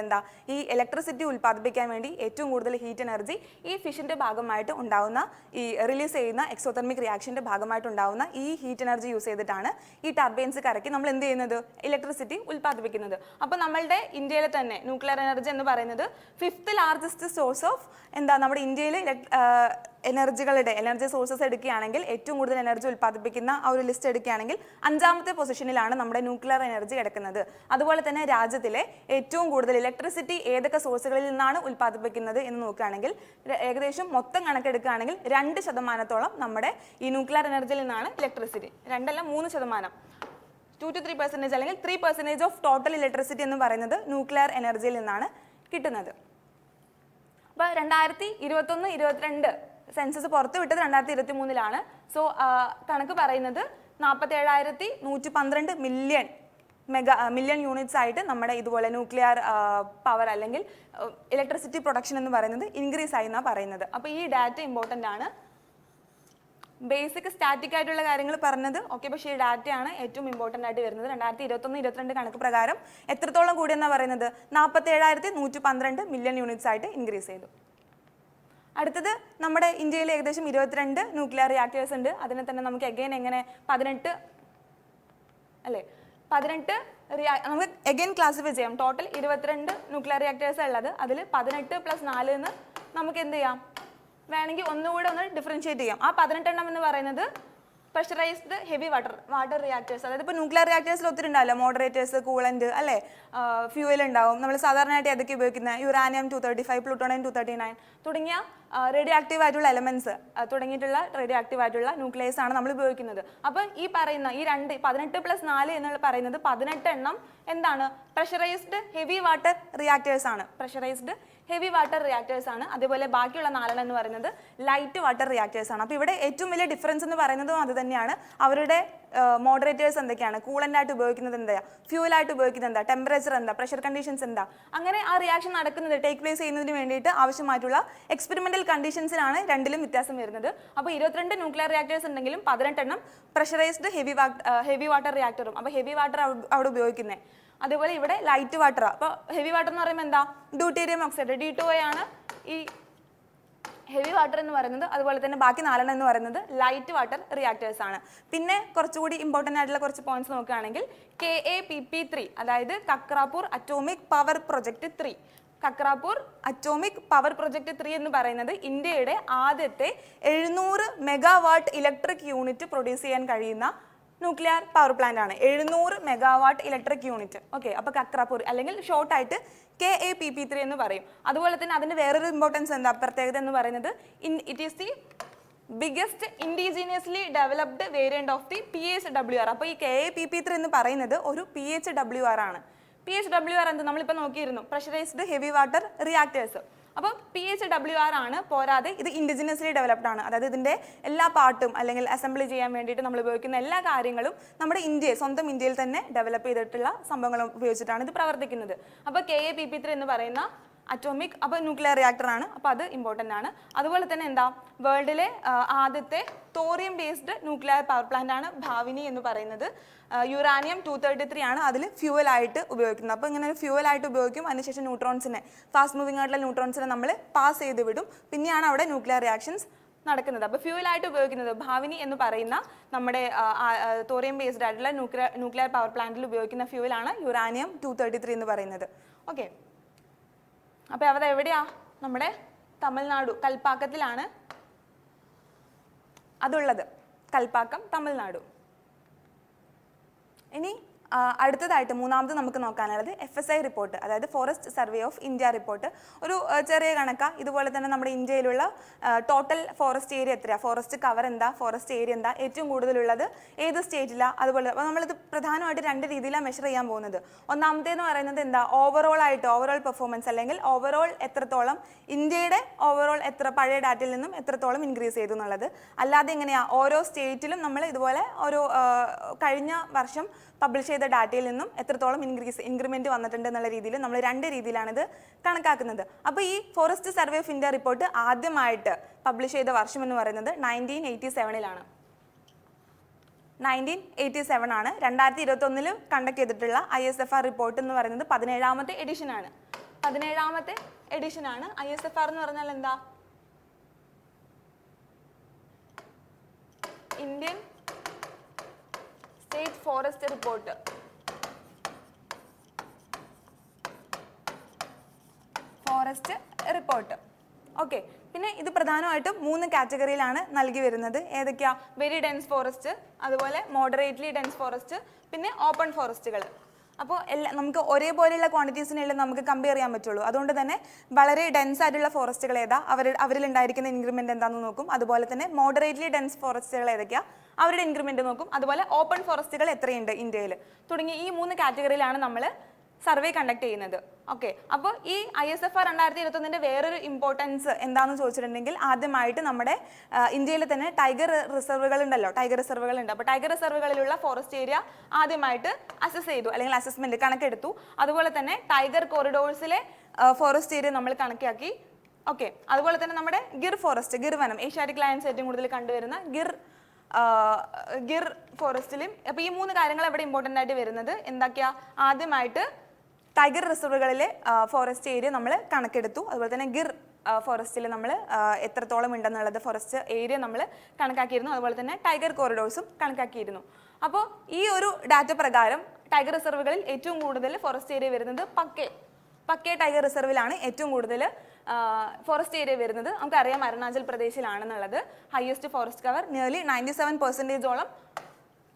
ഈ ഇലക്ട്രിസിറ്റി ഉൽപ്പാദിപ്പിക്കാൻ വേണ്ടി ഏറ്റവും കൂടുതൽ ഹീറ്റ് എനർജി ഈ ഫിഷിൻ്റെ ഭാഗമായിട്ട് ഉണ്ടാവുന്ന ഈ റിലീസ് ചെയ്യുന്ന എക്സോതെർമിക് റിയാക്ഷൻ്റെ ഭാഗമായിട്ട് ഉണ്ടാവുന്ന ഈ ഹീറ്റ് എനർജി യൂസ് ചെയ്തിട്ടാണ് ഈ ടർബൈൻസ് കറക്കി നമ്മൾ എന്ത് ചെയ്യുന്നത്, ഇലക്ട്രിസിറ്റി ഉൽപ്പാദിപ്പിക്കുന്നത്. അപ്പോൾ നമ്മളുടെ ഇന്ത്യയിലെ തന്നെ ന്യൂക്ലിയർ എനർജി എന്ന് പറയുന്നത് 5th ലാർജസ്റ്റ് സോഴ്സ് ഓഫ് എന്താ നമ്മുടെ ഇന്ത്യയിൽ എനർജി സോഴ്സസ് എടുക്കുകയാണെങ്കിൽ ഏറ്റവും കൂടുതൽ എനർജി ഉൽപ്പാദിപ്പിക്കുന്ന ആ ഒരു ലിസ്റ്റ് എടുക്കുകയാണെങ്കിൽ 5ാമത്തെ പൊസിഷനിലാണ് നമ്മുടെ ന്യൂക്ലിയർ എനർജി കിടക്കുന്നത്. അതുപോലെ തന്നെ രാജ്യത്തിലെ ഏറ്റവും കൂടുതൽ ഇലക്ട്രിസിറ്റി ഏതൊക്കെ സോഴ്സുകളിൽ നിന്നാണ് ഉൽപ്പാദിപ്പിക്കുന്നത് എന്ന് നോക്കുകയാണെങ്കിൽ ഏകദേശം മൊത്തം കണക്കെടുക്കുകയാണെങ്കിൽ 2% നമ്മുടെ ഈ ന്യൂക്ലിയർ എനർജിയിൽ നിന്നാണ് ഇലക്ട്രിസിറ്റി. 2 അല്ല 3%, 2 to 3% അല്ലെങ്കിൽ 3% ഓഫ് ടോട്ടൽ ഇലക്ട്രിസിറ്റി എന്ന് പറയുന്നത് ന്യൂക്ലിയർ എനർജിയിൽ നിന്നാണ് കിട്ടുന്നത്. അപ്പോൾ 2021-22 സെൻസസ് പുറത്തു വിട്ടത് 2023-ലാണ്. സോ കണക്ക് പറയുന്നത് 47,112 മില്യൺ യൂണിറ്റ്സ് ആയിട്ട് നമ്മുടെ ഇതുപോലെ ന്യൂക്ലിയർ പവർ അല്ലെങ്കിൽ ഇലക്ട്രിസിറ്റി പ്രൊഡക്ഷൻ എന്ന് പറയുന്നത് ഇൻക്രീസ് ആയി എന്നാണ് പറയുന്നത്. അപ്പോൾ ഈ ഡാറ്റ ഇമ്പോർട്ടൻ്റ് ആണ്. ബേസിക് സ്റ്റാറ്റിക് ആയിട്ടുള്ള കാര്യങ്ങൾ പറഞ്ഞത് ഓക്കെ, പക്ഷേ ഈ ഡാറ്റയാണ് ഏറ്റവും ഇമ്പോർട്ടൻ്റ് ആയിട്ട് വരുന്നത്. 2021-22 കണക്ക് പ്രകാരം എത്രത്തോളം കൂടിയെന്നാണ് പറയുന്നത്? 47,112 മില്യൺ യൂണിറ്റ്സ് ആയിട്ട് ഇൻക്രീസ് ചെയ്തു. അടുത്തത് നമ്മുടെ ഇന്ത്യയിൽ ഏകദേശം 22 ന്യൂക്ലിയർ റിയാക്ടേഴ്സ് ഉണ്ട്. അതിനെ തന്നെ നമുക്ക് എഗെയിൻ എങ്ങനെ 18 നമുക്ക് എഗെയിൻ ക്ലാസിഫൈ ചെയ്യാം. ടോട്ടൽ 22 ന്യൂക്ലിയർ റിയാക്ടേഴ്സ് ഉള്ളത്. അതിൽ 18 + 4 എന്ന് നമുക്ക് എന്ത് ചെയ്യാം, വേണമെങ്കിൽ ഒന്നുകൂടെ ഒന്ന് ഡിഫറൻഷിയേറ്റ് ചെയ്യാം. ആ 18 എണ്ണം എന്ന് പറയുന്നത് പ്രഷറൈസ്ഡ് ഹെവി വാട്ടർ റിയാക്ടേഴ്സ്. അതായത് ഇപ്പോൾ ന്യൂക്ലിയർ റിയാക്ടേഴ്സിൽ ഒത്തിരി ഉണ്ടാവില്ല, മോഡറേറ്റേഴ്സ്, കൂളന്റ് അല്ലേ, ഫ്യൂവൽ ഉണ്ടാവും. നമ്മൾ സാധാരണയായിട്ട് ഏതൊക്കെ ഉപയോഗിക്കുന്നത്? യുറാനിയം 235, പ്ലൂട്ടോണിയം 239 തുടങ്ങിയ റേഡിയോ ആക്റ്റീവ് ആയിട്ടുള്ള എലമെന്റ്സ് തുടങ്ങിയിട്ടുള്ള റേഡിയോ ആക്റ്റീവ് ആയിട്ടുള്ള ന്യൂക്ലിയസ് ആണ് നമ്മൾ ഉപയോഗിക്കുന്നത്. അപ്പോൾ ഈ പറയുന്ന ഈ 18 + 4 എന്ന് പറയുന്നത് 18 എണ്ണം എന്താണ്? പ്രഷറൈസ്ഡ് ഹെവി വാട്ടർ റിയാക്ടേഴ്സ് ആണ്. പ്രഷറൈസ്ഡ് ഹെവി വാട്ടർ റിയാക്ടേഴ്സ് ആണ്. അതേപോലെ ബാക്കിയുള്ള 4 എന്ന് പറയുന്നത് ലൈറ്റ് വാട്ടർ റിയാക്ടേഴ്സ് ആണ്. അപ്പോൾ ഇവിടെ ഏറ്റവും വലിയ ഡിഫറൻസ് എന്ന് പറയുന്നതും അത് തന്നെയാണ്. അവരുടെ മോഡറേറ്റേഴ്സ് എന്തൊക്കെയാണ്, കൂളന്റ് ആയിട്ട് ഉപയോഗിക്കുന്നത് എന്താ, ഫ്യൂവൽ ആയിട്ട് ഉപയോഗിക്കുന്നത് എന്താ, ടെമ്പറേച്ചർ എന്താ, പ്രഷർ കണ്ടീഷൻസ് എന്താ, അങ്ങനെ ആ റിയാക്ഷൻ നടക്കുന്നത് ടേക്ക് പ്ലേസ് ചെയ്യുന്നതിന് വേണ്ടിയിട്ട് ആവശ്യമായിട്ടുള്ള എക്സ്പെരിമെന്റൽ കണ്ടീഷൻസിലാണ് രണ്ടിലും വ്യത്യാസം വരുന്നത്. അപ്പോൾ 22 ന്യൂക്ലിയർ റിയാക്ടേഴ്സ് ഉണ്ടെങ്കിലും 18 എണ്ണം പ്രഷറൈസ്ഡ് ഹെവി വാട്ടർ റിയാക്ടറും. അപ്പോൾ ഹെവി വാട്ടർ അവിടെ ഉപയോഗിക്കുന്നത്. അതേപോലെ ഇവിടെ ലൈറ്റ് വാട്ടർ. അപ്പോൾ ഹെവി വാട്ടർ എന്ന് പറയുമ്പോൾ എന്താ? ഡ്യൂട്ടീരിയം ഓക്സൈഡ് D2O ആണ് ഈ ഹെവി വാട്ടർ എന്ന് പറയുന്നത്. അതുപോലെ തന്നെ ബാക്കി 4 എന്ന് പറയുന്നത് ലൈറ്റ് വാട്ടർ റിയാക്ടേഴ്സ് ആണ്. പിന്നെ കുറച്ചുകൂടി ഇമ്പോർട്ടൻ്റ് ആയിട്ടുള്ള കുറച്ച് പോയിന്റ്സ് നോക്കുകയാണെങ്കിൽ KAPP3, അതായത് Kakrapar atomic power project 3. Kakrapar atomic power project 3 എന്ന് പറയുന്നത് ഇന്ത്യയുടെ ആദ്യത്തെ 700 മെഗാവാട്ട് ഇലക്ട്രിക് യൂണിറ്റ് പ്രൊഡ്യൂസ് ചെയ്യാൻ കഴിയുന്ന ന്യൂക്ലിയർ പവർ പ്ലാന്റ് ആണ്. 700 മെഗാവാട്ട് ഇലക്ട്രിക് യൂണിറ്റ്. ഓക്കെ, അപ്പോൾ കക്രാപൂർ അല്ലെങ്കിൽ ഷോർട്ടായിട്ട് KAPP3 എന്ന് പറയും. അതുപോലെ തന്നെ അതിൻ്റെ വേറൊരു ഇമ്പോർട്ടൻസ് എന്താ, പ്രത്യേകത എന്ന് പറയുന്നത് it is the biggest indigenously developed variant of the PHWR. അപ്പോൾ ഈ KAPP3 എന്ന് പറയുന്നത് ഒരു PHWR ആണ്. PHWR എന്ത് നമ്മളിപ്പോൾ നോക്കിയിരുന്നു, പ്രഷറൈസ്ഡ് ഹെവി വാട്ടർ റിയാക്ടേഴ്സ്. അപ്പോൾ PHWR ആണ്. പോരാതെ ഇത് ഇൻഡിജിനസ്ലി ഡെവലപ്ഡ് ആണ്. അതായത് ഇതിൻ്റെ എല്ലാ പാർട്ടും അല്ലെങ്കിൽ അസംബ്ലി ചെയ്യാൻ വേണ്ടിയിട്ട് നമ്മൾ ഉപയോഗിക്കുന്ന എല്ലാ കാര്യങ്ങളും നമ്മുടെ സ്വന്തം ഇന്ത്യയിൽ തന്നെ ഡെവലപ്പ് ചെയ്തിട്ടുള്ള സംഭവങ്ങൾ ഉപയോഗിച്ചിട്ടാണ് ഇത് പ്രവർത്തിക്കുന്നത്. അപ്പോൾ KAPP3 എന്ന് പറയുന്ന അറ്റോമിക് ന്യൂക്ലിയർ റിയാക്ടർ ആണ്. അപ്പോൾ അത് ഇമ്പോർട്ടൻ്റ് ആണ്. അതുപോലെ തന്നെ എന്താ, വേൾഡിലെ ആദ്യത്തെ thorium based nuclear power plant ആണ് ഭാവിനി എന്ന് പറയുന്നത്. യുറാനിയം 233 ആണ് അതിൽ ഫ്യൂവൽ ആയിട്ട് ഉപയോഗിക്കുന്നത്. അപ്പോൾ ഇങ്ങനെ ഫ്യൂവൽ ആയിട്ട് ഉപയോഗിക്കും. അതിനുശേഷം ന്യൂട്രോൺസിനെ, ഫാസ്റ്റ് മൂവിംഗ് ആയിട്ടുള്ള ന്യൂട്രോൺസിനെ നമ്മൾ പാസ് ചെയ്ത് വിടും. പിന്നെയാണ് അവിടെ ന്യൂക്ലിയർ റിയാക്ഷൻസ് നടക്കുന്നത്. അപ്പോൾ ഫ്യൂവൽ ആയിട്ട് ഉപയോഗിക്കുന്നത് ഭാവിനി എന്ന് പറയുന്ന നമ്മുടെ തോറിയം ബേസ്ഡ് ആയിട്ടുള്ള ന്യൂക്ലിയർ പവർ പ്ലാന്റിൽ ഉപയോഗിക്കുന്ന ഫ്യൂവലാണ് യുറാനിയം 233 എന്ന് പറയുന്നത്. ഓക്കെ, അപ്പോൾ അവിടെ എവിടെയാ? നമ്മുടെ തമിഴ്നാടു കൽപ്പാക്കത്തിലാണ് അതുള്ളത്. കൽപ്പാക്കം, തമിഴ്നാടു. ഇനി അടുത്തതായിട്ട് മൂന്നാമത് നമുക്ക് നോക്കാനുള്ളത് FSI റിപ്പോർട്ട്, അതായത് forest survey of India report. ഒരു ചെറിയ കണക്കാ. ഇതുപോലെ തന്നെ നമ്മുടെ ഇന്ത്യയിലുള്ള ടോട്ടൽ ഫോറസ്റ്റ് ഏരിയ എത്രയാണ്, ഫോറസ്റ്റ് കവർ എന്താ, ഫോറസ്റ്റ് ഏരിയ എന്താ, ഏറ്റവും കൂടുതലുള്ളത് ഏത് സ്റ്റേറ്റിലാണ്, അതുപോലെ. അപ്പോൾ നമ്മളിത് പ്രധാനമായിട്ട് 2 രീതിയിലാണ് മെഷർ ചെയ്യാൻ പോകുന്നത്. ഒന്നാമത്തേന്ന് പറയുന്നത് എന്താ, ഓവറോൾ പെർഫോമൻസ് അല്ലെങ്കിൽ ഓവറോൾ എത്രത്തോളം ഇന്ത്യയുടെ ഓവറോൾ പഴയ ഡാറ്റയിൽ നിന്നും എത്രത്തോളം ഇൻക്രീസ് ചെയ്തു എന്നുള്ളത്. അല്ലാതെ എങ്ങനെയാണ് ഓരോ സ്റ്റേറ്റിലും നമ്മൾ ഇതുപോലെ ഓരോ കഴിഞ്ഞ വർഷം പബ്ലിഷ് ചെയ്ത ഡാറ്റയിൽ നിന്നും എത്രത്തോളം ഇൻക്രിമെന്റ് വന്നിട്ടുണ്ട് എന്നുള്ള രീതിയിൽ നമ്മൾ 2 രീതിയിലാണ് ഇത് കണക്കാക്കുന്നത്. അപ്പോൾ ഈ forest survey of India report ആദ്യമായിട്ട് പബ്ലിഷ് ചെയ്ത വർഷം എന്ന് പറയുന്നത് 1987-ലാണ്. 1987 ആണ്. 2021 കണ്ടക്ട് ചെയ്തിട്ടുള്ള ISFR റിപ്പോർട്ട് എന്ന് പറയുന്നത് 17ാമത്തെ എഡിഷനാണ്. 17ാമത്തെ എഡിഷനാണ്. ISFR എന്ന് പറഞ്ഞാൽ എന്താ? Indian state forest report. Forest report. Okay, പിന്നെ ഇത് പ്രധാനമായിട്ടും 3 കാറ്റഗറിയിലാണ് നൽകി വരുന്നത്. ഏതൊക്കെയാ? വെരി ഡെൻസ് ഫോറസ്റ്റ്, അതുപോലെ മോഡറേറ്റ്ലി ഡെൻസ് ഫോറസ്റ്റ്, പിന്നെ ഓപ്പൺ ഫോറസ്റ്റുകൾ. അപ്പോൾ നമുക്ക് ഒരേപോലെയുള്ള ക്വാണ്ടിറ്റീസിനെല്ലാം നമുക്ക് കമ്പയർ ചെയ്യാൻ പറ്റുള്ളൂ. അതുകൊണ്ട് തന്നെ വളരെ ഡെൻസ് ആയിട്ടുള്ള ഫോറസ്റ്റുകൾ ഏതാ, അവരിൽ ഉണ്ടായിരിക്കുന്ന ഇൻക്രിമെന്റ് എന്താണെന്ന് നോക്കും. അതുപോലെ തന്നെ മോഡറേറ്റ്ലി ഡെൻസ് ഫോറസ്റ്റുകൾ ഏതൊക്കെയാ, അവരുടെ ഇൻക്രിമെന്റ് നോക്കും. അതുപോലെ ഓപ്പൺ ഫോറസ്റ്റുകൾ എത്രയുണ്ട് ഇന്ത്യയിൽ, തുടങ്ങി ഈ 3 കാറ്റഗറിയിലാണ് നമ്മൾ സർവേ കണ്ടക്ട് ചെയ്യുന്നത്. ഓക്കെ, അപ്പോൾ ഈ ISFR 2021 വേറൊരു ഇമ്പോർട്ടൻസ് എന്താണെന്ന് ചോദിച്ചിട്ടുണ്ടെങ്കിൽ, ആദ്യമായിട്ട് നമ്മുടെ ഇന്ത്യയിൽ തന്നെ ടൈഗർ റിസർവുകൾ ഉണ്ടല്ലോ, ടൈഗർ റിസർവുകൾ ഉണ്ട്. അപ്പോൾ ടൈഗർ റിസർവുകളിലുള്ള ഫോറസ്റ്റ് ഏരിയ ആദ്യമായിട്ട് അസസ് ചെയ്തു, അല്ലെങ്കിൽ അസസ്മെന്റ് കണക്കെടുത്തു. അതുപോലെ തന്നെ ടൈഗർ കോറിഡോഴ്സിലെ ഫോറസ്റ്റ് ഏരിയ നമ്മൾ കണക്കാക്കി. ഓക്കെ, അതുപോലെ തന്നെ നമ്മുടെ ഗിർ ഫോറസ്റ്റ്, ഗിർ വനം, ഏഷ്യാറ്റിക് ലയൺസ് ഏറ്റവും കൂടുതൽ കണ്ടുവരുന്ന ഗിർ ഫോറസ്റ്റിലും. അപ്പോൾ ഈ 3 കാര്യങ്ങൾ ഇവിടെ ഇമ്പോർട്ടൻ്റ് ആയിട്ട് വരുന്നത് എന്തൊക്കെയാ? ആദ്യമായിട്ട് ടൈഗർ റിസർവുകളിലെ ഫോറസ്റ്റ് ഏരിയ നമ്മൾ കണക്കെടുത്തു. അതുപോലെ തന്നെ ഗിർ ഫോറസ്റ്റിൽ നമ്മൾ എത്രത്തോളം ഉണ്ടെന്നുള്ളത് ഫോറസ്റ്റ് ഏരിയ നമ്മൾ കണക്കാക്കിയിരുന്നു. അതുപോലെ തന്നെ ടൈഗർ കോറിഡോഴ്സും കണക്കാക്കിയിരുന്നു. അപ്പോൾ ഈ ഒരു ഡാറ്റ പ്രകാരം ടൈഗർ റിസർവുകളിൽ ഏറ്റവും കൂടുതൽ ഫോറസ്റ്റ് ഏരിയ വരുന്നത് പക്കെ ടൈഗർ റിസർവിലാണ് ഏറ്റവും കൂടുതൽ ഫോറസ്റ്റ് ഏരിയ വരുന്നത്. നമുക്കറിയാം അരുണാചൽ പ്രദേശിലാണെന്നുള്ളത് highest forest cover, nearly 97%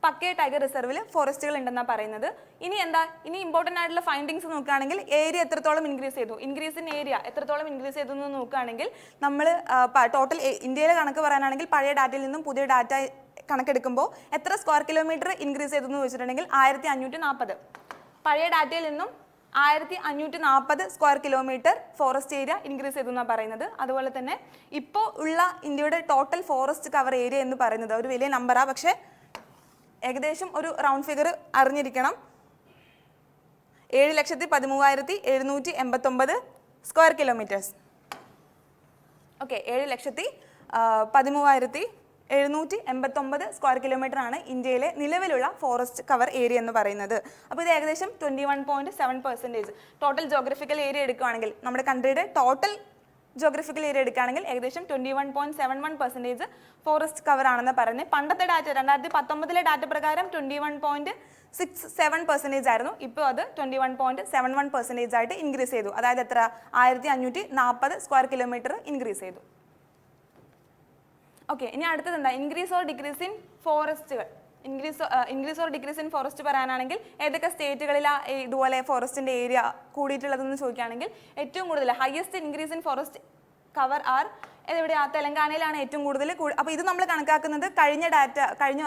Pakke tiger റിസർവിൽ ഫോറസ്റ്റുകൾ ഉണ്ടെന്നാണ് പറയുന്നത്. ഇനി ഇമ്പോർട്ടൻ്റ് ആയിട്ടുള്ള ഫൈൻഡിങ്സ് നോക്കുകയാണെങ്കിൽ ഏരിയ എത്രത്തോളം ഇൻക്രീസ് ചെയ്തു, ഇൻക്രീസ് ഇൻ ഏരിയ എത്രത്തോളം ഇൻക്രീസ് ചെയ്തു എന്ന് നോക്കുകയാണെങ്കിൽ, നമ്മൾ ടോട്ടൽ ഇന്ത്യയിലെ കണക്ക് പറയാനാണെങ്കിൽ പഴയ ഡാറ്റയിൽ നിന്നും പുതിയ ഡാറ്റ കണക്കെടുക്കുമ്പോൾ എത്ര സ്ക്വയർ കിലോമീറ്റർ ഇൻക്രീസ് ചെയ്തു എന്ന് ചോദിച്ചിട്ടുണ്ടെങ്കിൽ 1540. പഴയ ഡാറ്റയിൽ നിന്നും 1540 square kilometre forest area increase ചെയ്തു എന്നാണ് പറയുന്നത്. അതുപോലെ തന്നെ ഇപ്പോൾ ഉള്ള ഇന്ത്യയുടെ ടോട്ടൽ ഫോറസ്റ്റ് കവർ ഏരിയ എന്ന് പറയുന്നത് ഒരു വലിയ നമ്പറാണ്, പക്ഷേ ഏകദേശം ഒരു റൗണ്ട് ഫിഗർ അറിഞ്ഞിരിക്കണം. 7,13,789 square kilometres. Okay, 7,13,789 square kilometre ആണ് ഇന്ത്യയിലെ നിലവിലുള്ള ഫോറസ്റ്റ് കവർ ഏരിയ എന്ന് പറയുന്നത്. അപ്പോൾ ഇത് ഏകദേശം 21.7%. ടോട്ടൽ ജോഗ്രഫിക്കൽ ഏരിയ എടുക്കുകയാണെങ്കിൽ, നമ്മുടെ കൺട്രിയുടെ ടോട്ടൽ ജോഗ്രഫിക്കൽ ഏരിയ എടുക്കുകയാണെങ്കിൽ ഏകദേശം 21.71% ഫോറസ്റ്റ് കവർ ആണെന്ന് പറയുന്നത്. പണ്ടത്തെ ഡാറ്റ 2019 ഡാറ്റ പ്രകാരം 21.67% ആയിരുന്നു. ഇപ്പോൾ അത് 21.71% ആയിട്ട് ഇൻക്രീസ് ചെയ്തു. അതായത് എത്ര? 1540 സ്ക്വയർ കിലോമീറ്റർ ഇൻക്രീസ് ചെയ്തു. ഓക്കെ, ഇനി അടുത്തത് എന്താ? ഇൻക്രീസ് ഓർ ഡിക്രീസ് ഇൻ ഫോറസ്റ്റുകൾ. Increase or decrease in forest പറയാനാണെങ്കിൽ ഏതൊക്കെ സ്റ്റേറ്റുകളിലാണ് ഇതുപോലെ ഫോറസ്റ്റിന്റെ ഏരിയ കൂടിയിട്ടുള്ളതെന്ന് ചോദിക്കുകയാണെങ്കിൽ, ഏറ്റവും കൂടുതൽ highest increase in forest cover are എവിടെയാ? തെലങ്കാനയിലാണ് ഏറ്റവും കൂടുതൽ. അപ്പോൾ ഇത് നമ്മൾ കണക്കാക്കുന്നത് കഴിഞ്ഞ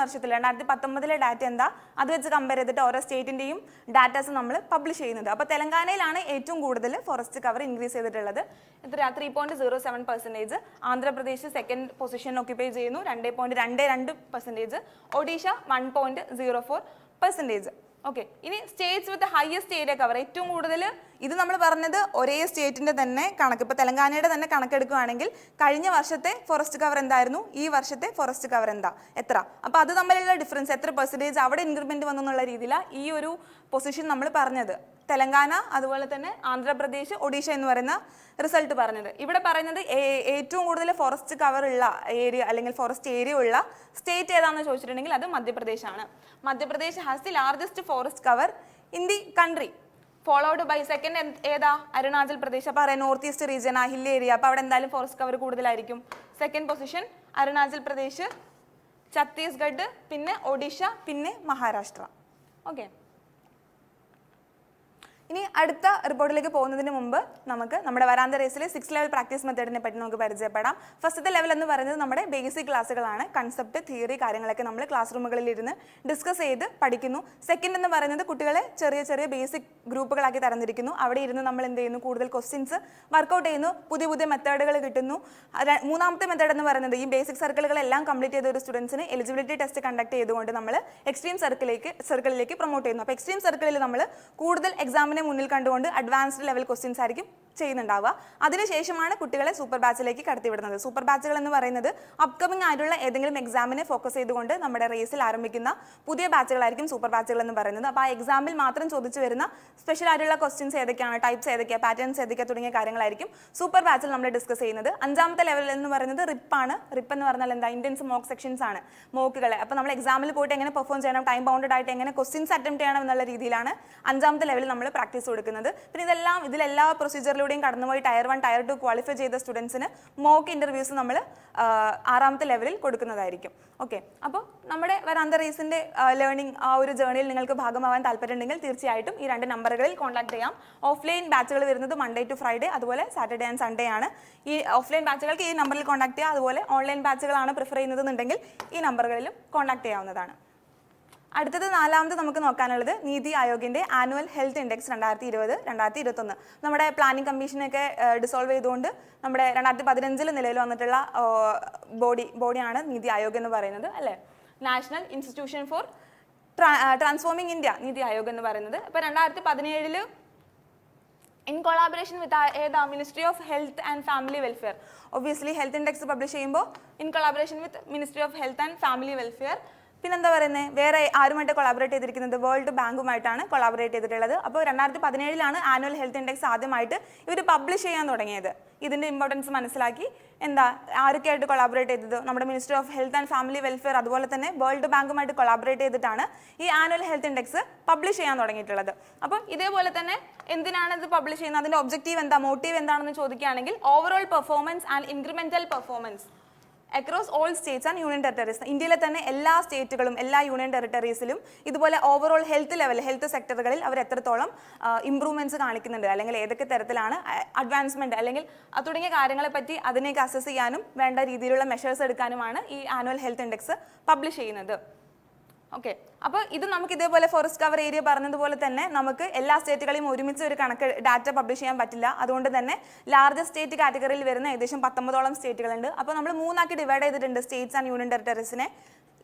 വർഷത്തിൽ 2019 ഡാറ്റ എന്താ, അത് വെച്ച് കമ്പയർ ചെയ്തിട്ട് ഓരോ സ്റ്റേറ്റിന്റെയും ഡാറ്റാസ് നമ്മൾ പബ്ലിഷ് ചെയ്യുന്നത്. അപ്പോൾ തെലങ്കാനയിലാണ് ഏറ്റവും കൂടുതൽ ഫോറസ്റ്റ് കവർ ഇൻക്രീസ് ചെയ്തിട്ടുള്ളത്. എത്രയാ? 3.07%. ആന്ധ്രാപ്രദേശ് സെക്കൻഡ് പൊസിഷൻ ഓക്യുപ്പൈ ചെയ്യുന്നു, 2.22%. ഒഡീഷ 1.04%. ഓക്കെ, ഇനി States with highest area cover ഏറ്റവും കൂടുതൽ. ഇത് നമ്മൾ പറഞ്ഞത് ഒരേ സ്റ്റേറ്റിന്റെ തന്നെ കണക്ക്. ഇപ്പോൾ തെലങ്കാനയുടെ തന്നെ കണക്കെടുക്കുകയാണെങ്കിൽ കഴിഞ്ഞ വർഷത്തെ ഫോറസ്റ്റ് കവർ എന്തായിരുന്നു, ഈ വർഷത്തെ ഫോറസ്റ്റ് കവർ എത്ര? അപ്പോൾ അത് തമ്മിലുള്ള ഡിഫറൻസ് എത്ര പെർസെൻറ്റേജ് അവിടെ ഇൻക്രിമെന്റ് വന്നു എന്നുള്ള രീതിയിലാണ് ഈ ഒരു പൊസിഷൻ നമ്മൾ പറഞ്ഞത്. തെലങ്കാന, അതുപോലെ തന്നെ ആന്ധ്രാപ്രദേശ്, ഒഡീഷ എന്ന് പറയുന്ന റിസൾട്ട് പറഞ്ഞത്. ഇവിടെ പറയുന്നത് ഏറ്റവും കൂടുതൽ ഫോറസ്റ്റ് കവർ ഉള്ള ഏരിയ അല്ലെങ്കിൽ ഫോറസ്റ്റ് ഏരിയ ഉള്ള സ്റ്റേറ്റ് ഏതാണെന്ന് ചോദിച്ചിട്ടുണ്ടെങ്കിൽ അത് മധ്യപ്രദേശാണ്. Madhya Pradesh has the largest forest cover in the country, followed by second ഏതാ? അരുണാചൽ പ്രദേശ്. അപ്പോൾ പറയാം നോർത്ത് ഈസ്റ്റ് റീജിയൻ ആ ഹിൽ ഏരിയ, അപ്പോൾ അവിടെ എന്തായാലും ഫോറസ്റ്റ് കവർ കൂടുതലായിരിക്കും. സെക്കൻഡ് പൊസിഷൻ അരുണാചൽ പ്രദേശ്, ഛത്തീസ്ഗഡ്, പിന്നെ ഒഡീഷ, പിന്നെ മഹാരാഷ്ട്ര. ഓക്കെ, ഇനി അടുത്ത റിപ്പോർട്ടിലേക്ക് പോകുന്നതിന് മുമ്പ് നമുക്ക് നമ്മുടെ വരാന്ത റേസിലെ 6 ലെവൽ പ്രാക്ടീസ് മെത്തേഡിനെ പറ്റി നമുക്ക് പരിചയപ്പെടാം. ഫസ്റ്റത്തെ ലെവൽ എന്ന് പറയുന്നത് നമ്മുടെ ബേസിക് ക്ലാസ്സുകളാണ്. കൺസെപ്റ്റ്, തിയറി കാര്യങ്ങളൊക്കെ നമ്മൾ ക്ലാസ് റൂമുകളിൽ ഇരുന്ന് ഡിസ്കസ് ചെയ്ത് പഠിക്കുന്നു. സെക്കൻഡ് എന്ന് പറയുന്നത് കുട്ടികളെ ചെറിയ ചെറിയ ബേസിക് ഗ്രൂപ്പുകളാക്കി തരംതിരിക്കുന്നു. അവിടെ ഇരുന്ന് നമ്മൾ എന്ത് ചെയ്യുന്നു? കൂടുതൽ ക്വസ്റ്റ്യൻസ് വർക്കൗട്ട് ചെയ്യുന്നു, പുതിയ പുതിയ മെത്തേഡുകൾ കിട്ടുന്നു. മൂന്നാമത്തെ മെത്തേഡ് എന്ന് പറയുന്നത് ഈ ബേസിക് സർക്കിളുകളെല്ലാം കംപ്ലീറ്റ് ചെയ്ത ഒരു സ്റ്റുഡൻസിന് എലിജിബിലിറ്റി ടെസ്റ്റ് കണ്ടക്ട് ചെയ്തുകൊണ്ട് നമ്മൾ എക്സ്ട്രീം സർക്കിളിലേക്ക് പ്രൊമോട്ട് ചെയ്യുന്നു. അപ്പോൾ എക്സ്ട്രീം സർക്കിളിൽ നമ്മൾ കൂടുതൽ എക്സാമിനെ മുന്നിൽ കണ്ടുകൊണ്ട് അഡ്വാൻസ്ഡ് ലെവൽ ക്വസ്റ്റ്യൻസ് ആയിരിക്കും ചെയ്യുന്നുണ്ടാവുക. അതിനുശേഷമാണ് കുട്ടികളെ സൂപ്പർ ബാച്ചിലേക്ക് കടത്തിവിടുന്നത്. സൂപ്പർ ബാച്ചുകൾ എന്ന് പറയുന്നത് അപ്കമിംഗ് ആയിട്ടുള്ള ഏതെങ്കിലും എക്സാമിനെ ഫോക്കസ് ചെയ്തുകൊണ്ട് നമ്മുടെ റേസിൽ ആരംഭിക്കുന്ന പുതിയ ബാച്ചുകളായിരിക്കും സൂപ്പർ ബാച്ചുകൾ എന്ന് പറയുന്നത്. അപ്പോൾ ആ എക്സാമിൽ മാത്രം ചോദിച്ചു വരുന്ന സ്പെഷ്യൽ ആയിട്ടുള്ള ക്വസ്റ്റ്യൻസ് ഏതൊക്കെയാണ്, ടൈപ്സ് ഏതൊക്കെയാണ്, പാറ്റേൺസ് ഏതൊക്കെയാണ് തുടങ്ങിയ കാര്യങ്ങളായിരിക്കും സൂപ്പർ ബാച്ചിൽ നമ്മൾ ഡിസ്കസ് ചെയ്യുന്നത്. അഞ്ചാമത്തെ ലെവൽ എന്ന് പറയുന്നത് റിപ്പാണ്. റിപ്പ് എന്ന് പറഞ്ഞാൽ എന്താ? ഇന്റൻസ് മോക്ക് സെക്ഷൻസ് ആണ്, മോക്കുകളെ. അപ്പോൾ നമ്മൾ എക്സാമിൽ പോയിട്ട് എങ്ങനെ പെർഫോം ചെയ്യണം, ടൈം ബൗണ്ടഡ് ആയിട്ട് എങ്ങനെ ക്വസ്റ്റ്യൻസ് അറ്റംപ്റ്റ് ചെയ്യണം എന്നുള്ള രീതിയിലാണ് അഞ്ചാമത്തെ ലെവലിൽ നമ്മൾ പ്രാക്ടീസ് കൊടുക്കുന്നത്. പിന്നെ ഇതിലെല്ലാ പ്രൊസീജിയറിലും പ്രോസസ്സിലൂടെയും കടന്നുപോയി ടയർ 1 ടയർ 2 ക്വാളിഫൈ ചെയ്ത സ്റ്റുഡൻസിന് മോക്ക് ഇൻ്റർവ്യൂസ് നമ്മൾ 6ാമത്തെ ലെവലിൽ കൊടുക്കുന്നതായിരിക്കും. ഓക്കെ, അപ്പോൾ നമ്മുടെ വരാന്ത റേസിൻ്റെ ലേണിംഗ് ആ ഒരു ജേർണിയിൽ നിങ്ങൾക്ക് ഭാഗമാവാൻ താല്പര്യമുണ്ടെങ്കിൽ തീർച്ചയായിട്ടും ഈ 2 നമ്പറുകളിൽ കോൺടാക്ട് ചെയ്യാം. ഓഫ്ലൈൻ ബാച്ചുകൾ വരുന്നത് മൺഡേ ടു ഫ്രൈഡേ, അതുപോലെ സാറ്റർഡേ ആൻഡ് സൺഡേ ആണ്. ഈ ഓഫ്ലൈൻ ബാച്ചുകൾക്ക് ഈ നമ്പറിൽ കോൺടാക്ട് ചെയ്യുക. അതുപോലെ ഓൺലൈൻ ബാച്ചുകളാണ് പ്രിഫർ ചെയ്യുന്നതെന്നുണ്ടെങ്കിൽ ഈ നമ്പറുകളിലും കോൺടാക്ട് ചെയ്യാവുന്നതാണ്. അടുത്തത് 4ാമത് നമുക്ക് നോക്കാനുള്ളത് നീതി ആയോഗിൻ്റെ ആനുവൽ ഹെൽത്ത് ഇൻഡെക്സ് 2020-2021. നമ്മുടെ പ്ലാനിംഗ് കമ്മീഷനൊക്കെ ഡിസോൾവ് ചെയ്തുകൊണ്ട് നമ്മുടെ 2015 നിലവിൽ വന്നിട്ടുള്ള ബോഡിയാണ് നീതി ആയോഗ് എന്ന് പറയുന്നത് അല്ലേ. National institution for transforming India NITI Aayog എന്ന് പറയുന്നത്. ഇപ്പോൾ 2017 in collaboration with ministry of health and family welfare. Obviously health index publish ചെയ്യുമ്പോൾ in collaboration with ministry of health and family welfare. പിന്നെന്താ പറയുന്നത്, വേറെ ആരുമായിട്ട് കൊളാബറേറ്റ് ചെയ്തിരിക്കുന്നത് വേൾഡ് ബാങ്കുമായിട്ടാണ് കൊളാബറേറ്റ് ചെയ്തിട്ടുള്ളത്. അപ്പോൾ 2017 ആനുവൽ ഹെൽത്ത് ഇൻഡെക്സ് ആദ്യമായിട്ട് ഇവർ പബ്ലിഷ് ചെയ്യാൻ തുടങ്ങിയത്. ഇതിൻ്റെ ഇമ്പോർട്ടൻസ് മനസ്സിലാക്കി ആരൊക്കെയായിട്ട് കൊളാബറേറ്റ് ചെയ്തത്, നമ്മുടെ ministry of health and family welfare അതുപോലെ തന്നെ വേൾഡ് ബാങ്കുമായിട്ട് കൊളാബറേറ്റ് ചെയ്തിട്ടാണ് ഈ ആനുവൽ ഹെൽത്ത് ഇൻഡെക്സ് പബ്ലിഷ് ചെയ്യാൻ തുടങ്ങിയിട്ടുള്ളത്. അപ്പോൾ ഇതേപോലെ തന്നെ എന്തിനാണ് ഇത് പബ്ലിഷ് ചെയ്യുന്നത്, അതിൻ്റെ ഒബ്ജക്റ്റീവ് എന്താ, മോട്ടീവ് എന്താണെന്ന് ചോദിക്കുകയാണെങ്കിൽ overall performance and incremental performance across all States and union territories. ഇന്ത്യയിലെ തന്നെ എല്ലാ സ്റ്റേറ്റുകളും എല്ലാ യൂണിയൻ ടെറിട്ടറീസിലും ഇതുപോലെ ഓവറോൾ ഹെൽത്ത് ലെവൽ ഹെൽത്ത് സെക്ടറുകളിൽ അവർ എത്രത്തോളം ഇമ്പ്രൂവ്മെൻറ്റ്സ് കാണിക്കുന്നുണ്ട്, അല്ലെങ്കിൽ ഏതൊക്കെ തരത്തിലാണ് അഡ്വാൻസ്മെൻറ്റ് അല്ലെങ്കിൽ തുടങ്ങിയ കാര്യങ്ങളെ പറ്റി അതിനെയൊക്കെ അസസ് ചെയ്യാനും വേണ്ട രീതിയിലുള്ള മെഷേഴ്സ് എടുക്കാനുമാണ് ഈ ആനുവൽ ഹെൽത്ത് ഇൻഡെക്സ് പബ്ലിഷ് ചെയ്യുന്നത്. ഓക്കെ, അപ്പോൾ ഇത് നമുക്ക് ഇതേപോലെ ഫോറസ്റ്റ് കവർ ഏരിയ പറഞ്ഞതുപോലെ തന്നെ നമുക്ക് എല്ലാ സ്റ്റേറ്റുകളെയും ഒരുമിച്ച് ഒരു കണക്ക് ഡാറ്റ പബ്ലിഷ് ചെയ്യാൻ പറ്റില്ല. അതുകൊണ്ട് തന്നെ ലാർജസ്റ്റ് സ്റ്റേറ്റ് കാറ്റഗറിയിൽ വരുന്ന ഏകദേശം 19ഓളം സ്റ്റേറ്റുകളുണ്ട്. അപ്പോൾ നമ്മൾ 3ആക്കി ഡിവൈഡ് ചെയ്തിട്ടുണ്ട് സ്റ്റേറ്റ്സ് ആൻഡ് യൂണിയൻ ടെറിട്ടറീസിനെ.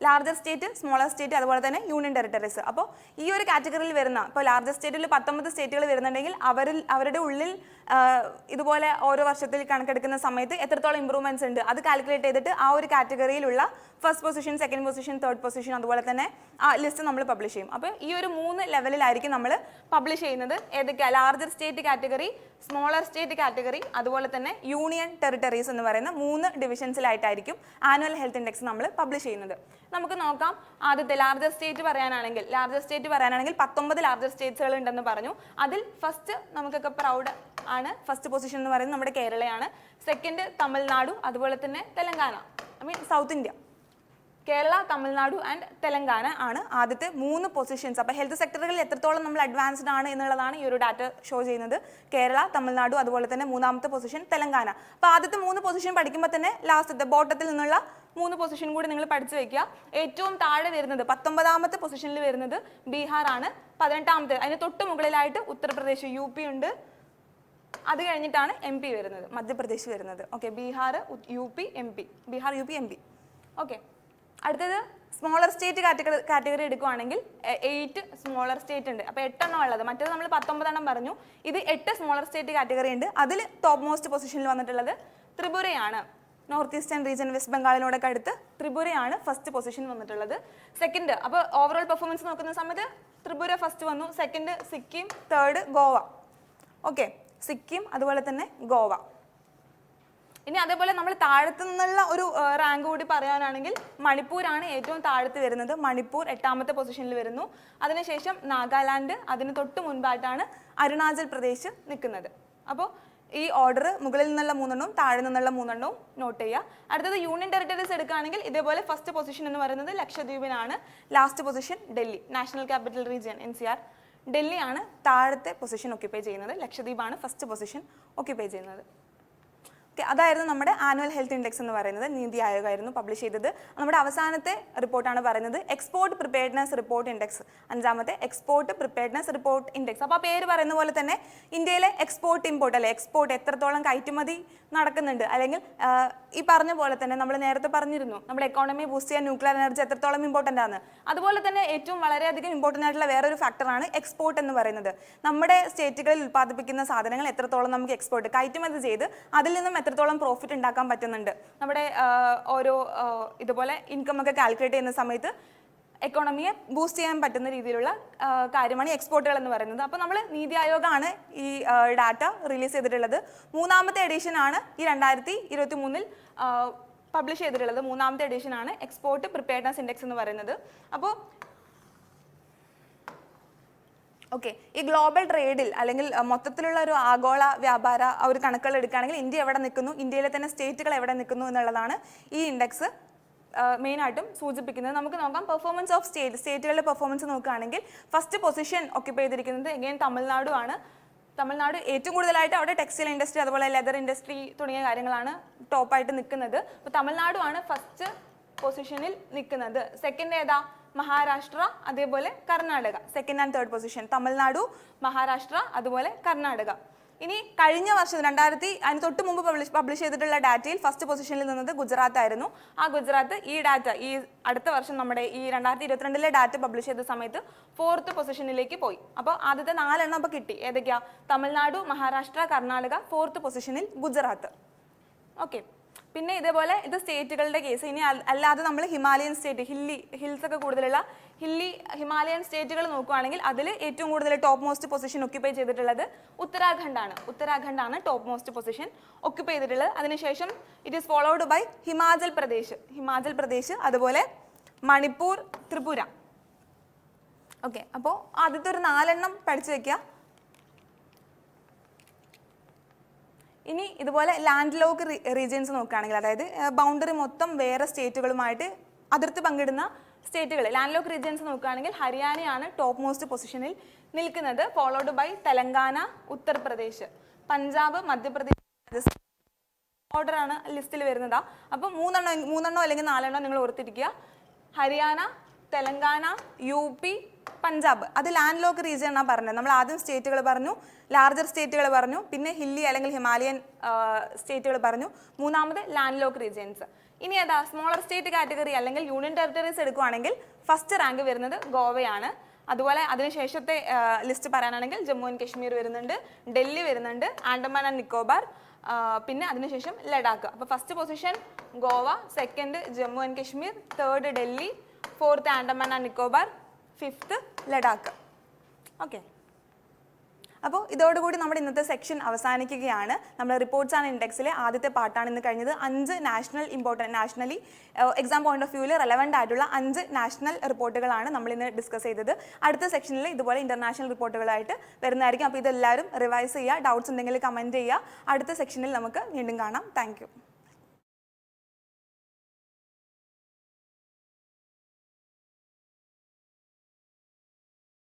ലാർജർ സ്റ്റേറ്റ്, സ്മോളർ സ്റ്റേറ്റ്, അതുപോലെ തന്നെ യൂണിയൻ ടെറിട്ടറീസ്. അപ്പോൾ ഈ ഒരു കാറ്റഗറിയിൽ വരുന്ന ഇപ്പോൾ ലാർജർ സ്റ്റേറ്റിൽ 19 സ്റ്റേറ്റുകൾ വരുന്നുണ്ടെങ്കിൽ അവരുടെ ഉള്ളിൽ ഇതുപോലെ ഓരോ വർഷത്തിൽ കണക്കെടുക്കുന്ന സമയത്ത് എത്രത്തോളം ഇമ്പ്രൂവ്മെൻറ്റ്സ് ഉണ്ട് അത് കാൽക്കുലേറ്റ് ചെയ്തിട്ട് ആ ഒരു കാറ്റഗറിയിലുള്ള first position, second position, third position അതുപോലെ തന്നെ ആ ലിസ്റ്റ് നമ്മൾ പബ്ലിഷ് ചെയ്യും. അപ്പോൾ ഈ ഒരു 3 ലെവലിലായിരിക്കും നമ്മൾ പബ്ലിഷ് ചെയ്യുന്നത്. ഏതൊക്കെയാണ് larger state category, smaller state category, അതുപോലെ തന്നെ യൂണിയൻ ടെറിട്ടറീസ് എന്ന് പറയുന്ന 3 ഡിവിഷൻസിലായിട്ടായിരിക്കും ആനുവൽ ഹെൽത്ത് ഇൻഡെക്സ് നമ്മൾ പബ്ലിഷ് ചെയ്യുന്നത്. നമുക്ക് നോക്കാം. ആദ്യത്തെ ലാർജർ സ്റ്റേറ്റ് പറയാനാണെങ്കിൽ 19 ലാർജർ സ്റ്റേറ്റ്സുകൾ ഉണ്ടെന്ന് പറഞ്ഞു. അതിൽ ഫസ്റ്റ് നമുക്കൊക്കെ പ്രൗഡ് ആണ്, ഫസ്റ്റ് പൊസിഷൻ എന്ന് പറയുന്നത് നമ്മുടെ കേരളയാണ്. സെക്കൻഡ് തമിഴ്നാടു, അതുപോലെ തന്നെ Telangana, south India. Kerala, Tamil Nadu and Telangana ആണ് ആദ്യത്തെ 3 പൊസിഷൻസ്. അപ്പോൾ ഹെൽത്ത് സെക്ടറുകളിൽ എത്രത്തോളം നമ്മൾ അഡ്വാൻസ്ഡ് ആണ് എന്നുള്ളതാണ് ഈ ഒരു ഡാറ്റ ഷോ ചെയ്യുന്നത്. കേരള, തമിഴ്നാടു, അതുപോലെ തന്നെ 3ാമത്തെ പൊസിഷൻ തെലങ്കാന. അപ്പോൾ ആദ്യത്തെ 3 പൊസിഷൻ പഠിക്കുമ്പോൾ തന്നെ ലാസ്റ്റത്തെ ബോട്ടത്തിൽ നിന്നുള്ള 3 പൊസിഷൻ കൂടി നിങ്ങൾ പഠിച്ചു വെക്കുക. ഏറ്റവും താഴെ വരുന്നത് 19ാമത്തെ പൊസിഷനിൽ വരുന്നത് ബീഹാർ ആണ്. 18ാമത്തെ അതിന് തൊട്ട് മുകളിലായിട്ട് ഉത്തർപ്രദേശ്, UP ഉണ്ട്. അത് കഴിഞ്ഞിട്ടാണ് MP വരുന്നത്, മധ്യപ്രദേശ് വരുന്നത്. Okay, Bihar, UP, MP, Bihar, UP, MP. Okay, അടുത്തത് സ്മോളർ സ്റ്റേറ്റ് കാറ്റഗറി എടുക്കുകയാണെങ്കിൽ 8 സ്മോളർ സ്റ്റേറ്റ് ഉണ്ട്. അപ്പോൾ 8 എണ്ണം ഉള്ളത്. മറ്റേത് നമ്മൾ 19 എണ്ണം പറഞ്ഞു. ഇത് 8 സ്മോളർ സ്റ്റേറ്റ് കാറ്റഗറി ഉണ്ട്. അതിൽ ടോപ്പ് മോസ്റ്റ് പൊസിഷനിൽ വന്നിട്ടുള്ളത് ത്രിപുരയാണ്. നോർത്ത് ഈസ്റ്റേൺ റീജിയൻ, വെസ്റ്റ് ബംഗാളിനോടൊക്കെ അടുത്ത് ത്രിപുരയാണ് ഫസ്റ്റ് പൊസിഷൻ വന്നിട്ടുള്ളത്. സെക്കൻഡ്, അപ്പോൾ ഓവറോൾ പെർഫോമൻസ് നോക്കുന്ന സമയത്ത് ത്രിപുര ഫസ്റ്റ് വന്നു, second Sikkim, third Goa. Okay, Sikkim അതുപോലെ തന്നെ ഗോവ. ഇനി അതേപോലെ നമ്മൾ താഴത്തു നിന്നുള്ള ഒരു റാങ്ക് കൂടി പറയാനാണെങ്കിൽ മണിപ്പൂരാണ് ഏറ്റവും താഴത്ത് വരുന്നത്. മണിപ്പൂർ 8ാമത്തെ പൊസിഷനിൽ വരുന്നു. അതിനുശേഷം നാഗാലാൻഡ്, അതിന് തൊട്ട് മുൻപായിട്ടാണ് അരുണാചൽ പ്രദേശ് നിൽക്കുന്നത്. അപ്പോൾ ഈ ഓർഡർ മുകളിൽ നിന്നുള്ള 3 എണ്ണവും താഴെ നിന്നുള്ള 3 എണ്ണവും നോട്ട് ചെയ്യുക. അടുത്തത് യൂണിയൻ ടെറിട്ടറീസ് എടുക്കുകയാണെങ്കിൽ ഇതേപോലെ ഫസ്റ്റ് പൊസിഷൻ എന്ന് പറയുന്നത് ലക്ഷദ്വീപിനാണ്. Last position Delhi, national capital region NCR. ഡൽഹിയാണ് താഴത്തെ പൊസിഷൻ ഒക്യുപ്പൈ ചെയ്യുന്നത്. ലക്ഷദ്വീപാണ് ഫസ്റ്റ് പൊസിഷൻ ഒക്യുപ്പൈ ചെയ്യുന്നത്. അതായിരുന്നു നമ്മുടെ ആനുവൽ ഹെൽത്ത് ഇൻഡെക്സ് എന്ന് പറയുന്നത്. നീതി ആയോഗ് ആയിരുന്നു പബ്ലിഷ് ചെയ്തത്. നമ്മുടെ അവസാനത്തെ റിപ്പോർട്ടാണ് പറയുന്നത് എക്സ്പോർട്ട് പ്രിപ്പയർഡ്നെസ് റിപ്പോർട്ട് ഇൻഡെക്സ്. 5ാമത്തെ എക്സ്പോർട്ട് പ്രിപ്പയർഡ്നെസ് റിപ്പോർട്ട് ഇൻഡെക്സ്. അപ്പോൾ ആ പേര് പറയുന്ന പോലെ തന്നെ ഇന്ത്യയിലെ എക്സ്പോർട്ട് ഇമ്പോർട്ട് അല്ലെ, എക്സ്പോർട്ട് എത്രത്തോളം കയറ്റുമതി നടക്കുന്നുണ്ട്, അല്ലെങ്കിൽ ഈ പറഞ്ഞ പോലെ തന്നെ നമ്മൾ നേരത്തെ പറഞ്ഞിരുന്നു നമ്മുടെ എക്കോണമി ബൂസ്റ്റ് ചെയ്യാൻ ന്യൂക്ലിയർ എനർജി എത്രത്തോളം ഇമ്പോർട്ടൻ്റ് ആണ്. അതുപോലെ തന്നെ ഏറ്റവും വളരെയധികം ഇമ്പോർട്ടൻ്റ് ആയിട്ടുള്ള വേറൊരു ഫാക്ടറാണ് എക്സ്പോർട്ട് എന്ന് പറയുന്നത്. നമ്മുടെ സ്റ്റേറ്റുകളിൽ ഉൽപ്പാദിപ്പിക്കുന്ന സാധനങ്ങൾ എത്രത്തോളം നമുക്ക് എക്സ്പോർട്ട് കയറ്റുമതി ചെയ്ത് അതിൽ നിന്നും എത്രത്തോളം പ്രോഫിറ്റ് ഉണ്ടാക്കാൻ പറ്റുന്നുണ്ട്. നമ്മുടെ ഓരോ ഇതുപോലെ ഇൻകം ഒക്കെ കാൽക്കുലേറ്റ് ചെയ്യുന്ന സമയത്ത് എക്കോണമിയെ ബൂസ്റ്റ് ചെയ്യാൻ പറ്റുന്ന രീതിയിലുള്ള കാര്യമാണ് എക്സ്പോർട്ടുകൾ എന്ന് പറയുന്നത്. അപ്പോൾ നമ്മൾ നീതി ആയോഗാണ് ഈ ഡാറ്റ റിലീസ് ചെയ്തിട്ടുള്ളത്. 3ാമത്തെ എഡിഷൻ ആണ് ഈ 2023 പബ്ലിഷ് ചെയ്തിട്ടുള്ളത്. 3ാമത്തെ എഡിഷൻ ആണ് എക്സ്പോർട്ട് പ്രിപ്പയർഡ്നെസ് ഇൻഡെക്സ് എന്ന് പറയുന്നത്. അപ്പോൾ ഓക്കെ, ഈ ഗ്ലോബൽ ട്രേഡിൽ അല്ലെങ്കിൽ മൊത്തത്തിലുള്ള ഒരു ആഗോള വ്യാപാര ഒരു കണക്കുകൾ എടുക്കുകയാണെങ്കിൽ ഇന്ത്യ എവിടെ നിൽക്കുന്നു, ഇന്ത്യയിലെ തന്നെ സ്റ്റേറ്റുകൾ എവിടെ നിൽക്കുന്നു എന്നുള്ളതാണ് ഈ ഇൻഡെക്സ് മെയിനായിട്ടും സൂചിപ്പിക്കുന്നത്. നമുക്ക് നോക്കാം പെർഫോമൻസ് ഓഫ് സ്റ്റേറ്റുകളുടെ പെർഫോമൻസ് നോക്കുകയാണെങ്കിൽ ഫസ്റ്റ് പൊസിഷൻ ഓക്യുപ്പൈ ചെയ്തിരിക്കുന്നത് എഗെയിൻ തമിഴ്നാടു ആണ്. തമിഴ്നാട് ഏറ്റവും കൂടുതലായിട്ട് അവിടെ ടെക്സ്റ്റൈൽ ഇൻഡസ്ട്രി അതുപോലെ ലെതർ ഇൻഡസ്ട്രി തുടങ്ങിയ കാര്യങ്ങളാണ് ടോപ്പായിട്ട് നിൽക്കുന്നത്. അപ്പോൾ തമിഴ്നാടു ആണ് ഫസ്റ്റ് പൊസിഷനിൽ നിൽക്കുന്നത്. സെക്കൻഡ് ഏതാ? മഹാരാഷ്ട്ര അതേപോലെ Karnataka. Second and third position Tamil Nadu, Maharashtra അതുപോലെ കർണാടക. ഇനി കഴിഞ്ഞ വർഷം അതിന് തൊട്ട് മുമ്പ് പബ്ലിഷ് ചെയ്തിട്ടുള്ള ഡാറ്റയിൽ ഫസ്റ്റ് പൊസിഷനിൽ നിന്നത് ഗുജറാത്ത് ആയിരുന്നു. ആ ഗുജറാത്ത് ഈ അടുത്ത വർഷം നമ്മുടെ ഈ 2022 ഡാറ്റ പബ്ലിഷ് ചെയ്ത സമയത്ത് 4th പൊസിഷനിലേക്ക് പോയി. അപ്പോൾ ആദ്യത്തെ 4 എണ്ണം അപ്പോൾ കിട്ടി. ഏതൊക്കെയാ? തമിഴ്നാടു, മഹാരാഷ്ട്ര, കർണാടക, 4th പൊസിഷനിൽ ഗുജറാത്ത്. ഓക്കെ, പിന്നെ ഇതേപോലെ ഇത് സ്റ്റേറ്റുകളുടെ കേസ്. ഇനി അല്ലാതെ നമ്മൾ ഹിമാലയൻ സ്റ്റേറ്റ് ഹിൽസ് ഒക്കെ കൂടുതലുള്ള ഹിമാലയൻ സ്റ്റേറ്റുകൾ നോക്കുകയാണെങ്കിൽ അതിൽ ഏറ്റവും കൂടുതൽ ടോപ്പ് മോസ്റ്റ് പൊസിഷൻ ഒക്യുപ്പൈ ചെയ്തിട്ടുള്ളത് ഉത്തരാഖണ്ഡാണ് ടോപ്പ് മോസ്റ്റ് പൊസിഷൻ ഒക്യുപ്പൈ ചെയ്തിട്ടുള്ളത്. അതിനുശേഷം it is followed by Himachal Pradesh അതുപോലെ മണിപ്പൂർ, ത്രിപുര. ഓക്കെ, അപ്പോൾ ആദ്യത്തെ ഒരു 4 എണ്ണം പഠിച്ചു വെക്കുക. ഇനി ഇതുപോലെ ലാൻഡ് ലോക്ക് റീജിയൻസ് നോക്കുകയാണെങ്കിൽ, അതായത് ബൗണ്ടറി മൊത്തം വേറെ സ്റ്റേറ്റുകളുമായിട്ട് അതിർത്തി പങ്കിടുന്ന സ്റ്റേറ്റുകൾ, ലാൻഡ് ലോക്ക് റീജിയൻസ് നോക്കുകയാണെങ്കിൽ ഹരിയാനയാണ് ടോപ്പ് മോസ്റ്റ് പൊസിഷനിൽ നിൽക്കുന്നത്, ഫോളോഡ് ബൈ തെലങ്കാന, ഉത്തർപ്രദേശ്, പഞ്ചാബ്, മധ്യപ്രദേശ്, രാജസ്ഥാൻ. ഓർഡറാണ് ലിസ്റ്റിൽ വരുന്നതാ. അപ്പോൾ മൂന്നെണ്ണോ അല്ലെങ്കിൽ 4 എണ്ണോ നിങ്ങൾ ഓർത്തിരിക്കുക. ഹരിയാന, തെലങ്കാന, UP, പഞ്ചാബ്. അത് ലാൻഡ് ലോക്ക് റീജിയൻ എന്നാണ് പറഞ്ഞത്. നമ്മൾ ആദ്യം സ്റ്റേറ്റുകൾ പറഞ്ഞു, ലാർജർ സ്റ്റേറ്റുകൾ പറഞ്ഞു, പിന്നെ ഹില്ലി അല്ലെങ്കിൽ ഹിമാലയൻ സ്റ്റേറ്റുകൾ പറഞ്ഞു, മൂന്നാമത് ലാൻഡ് ലോക്ക് റീജിയൻസ്. ഇനി ഏതാ? സ്മോളർ സ്റ്റേറ്റ് കാറ്റഗറി അല്ലെങ്കിൽ യൂണിയൻ ടെറിട്ടറീസ് എടുക്കുകയാണെങ്കിൽ ഫസ്റ്റ് റാങ്ക് വരുന്നത് ഗോവയാണ്. അതുപോലെ അതിനുശേഷത്തെ ലിസ്റ്റ് പറയാനാണെങ്കിൽ ജമ്മു ആൻഡ് കശ്മീർ വരുന്നുണ്ട്, ഡൽഹി വരുന്നുണ്ട്, ആൻഡമാൻ ആൻഡ് നിക്കോബാർ, പിന്നെ അതിനുശേഷം ലഡാക്ക്. അപ്പോൾ first position Goa, second Jammu and Kashmir, third Delhi, 4th Andaman and Nicobar, 5th Ladakh. Okay, അപ്പോൾ ഇതോടുകൂടി നമ്മുടെ ഇന്നത്തെ സെക്ഷൻ അവസാനിക്കുകയാണ്. നമ്മൾ റിപ്പോർട്ട്സ് ആൻഡ് ഇൻഡെക്സിലെ ആദ്യത്തെ പാർട്ടാണ് ഇന്ന് കഴിഞ്ഞത്. 5 നാഷണലി എക്സാം പോയിന്റ് ഓഫ് വ്യൂവിൽ റെലവൻ്റ് ആയിട്ടുള്ള 5 നാഷണൽ റിപ്പോർട്ടുകളാണ് നമ്മൾ ഇന്ന് ഡിസ്കസ് ചെയ്തത്. അടുത്ത സെക്ഷനിൽ ഇതുപോലെ ഇന്റർനാഷണൽ റിപ്പോർട്ടുകളായിട്ട് വരുന്നതായിരിക്കും. അപ്പോൾ ഇതെല്ലാവരും റിവൈസ് ചെയ്യുക. ഡൗട്ട്സ് ഉണ്ടെങ്കിൽ കമൻറ്റ് ചെയ്യുക. അടുത്ത സെക്ഷനിൽ നമുക്ക് വീണ്ടും കാണാം. താങ്ക്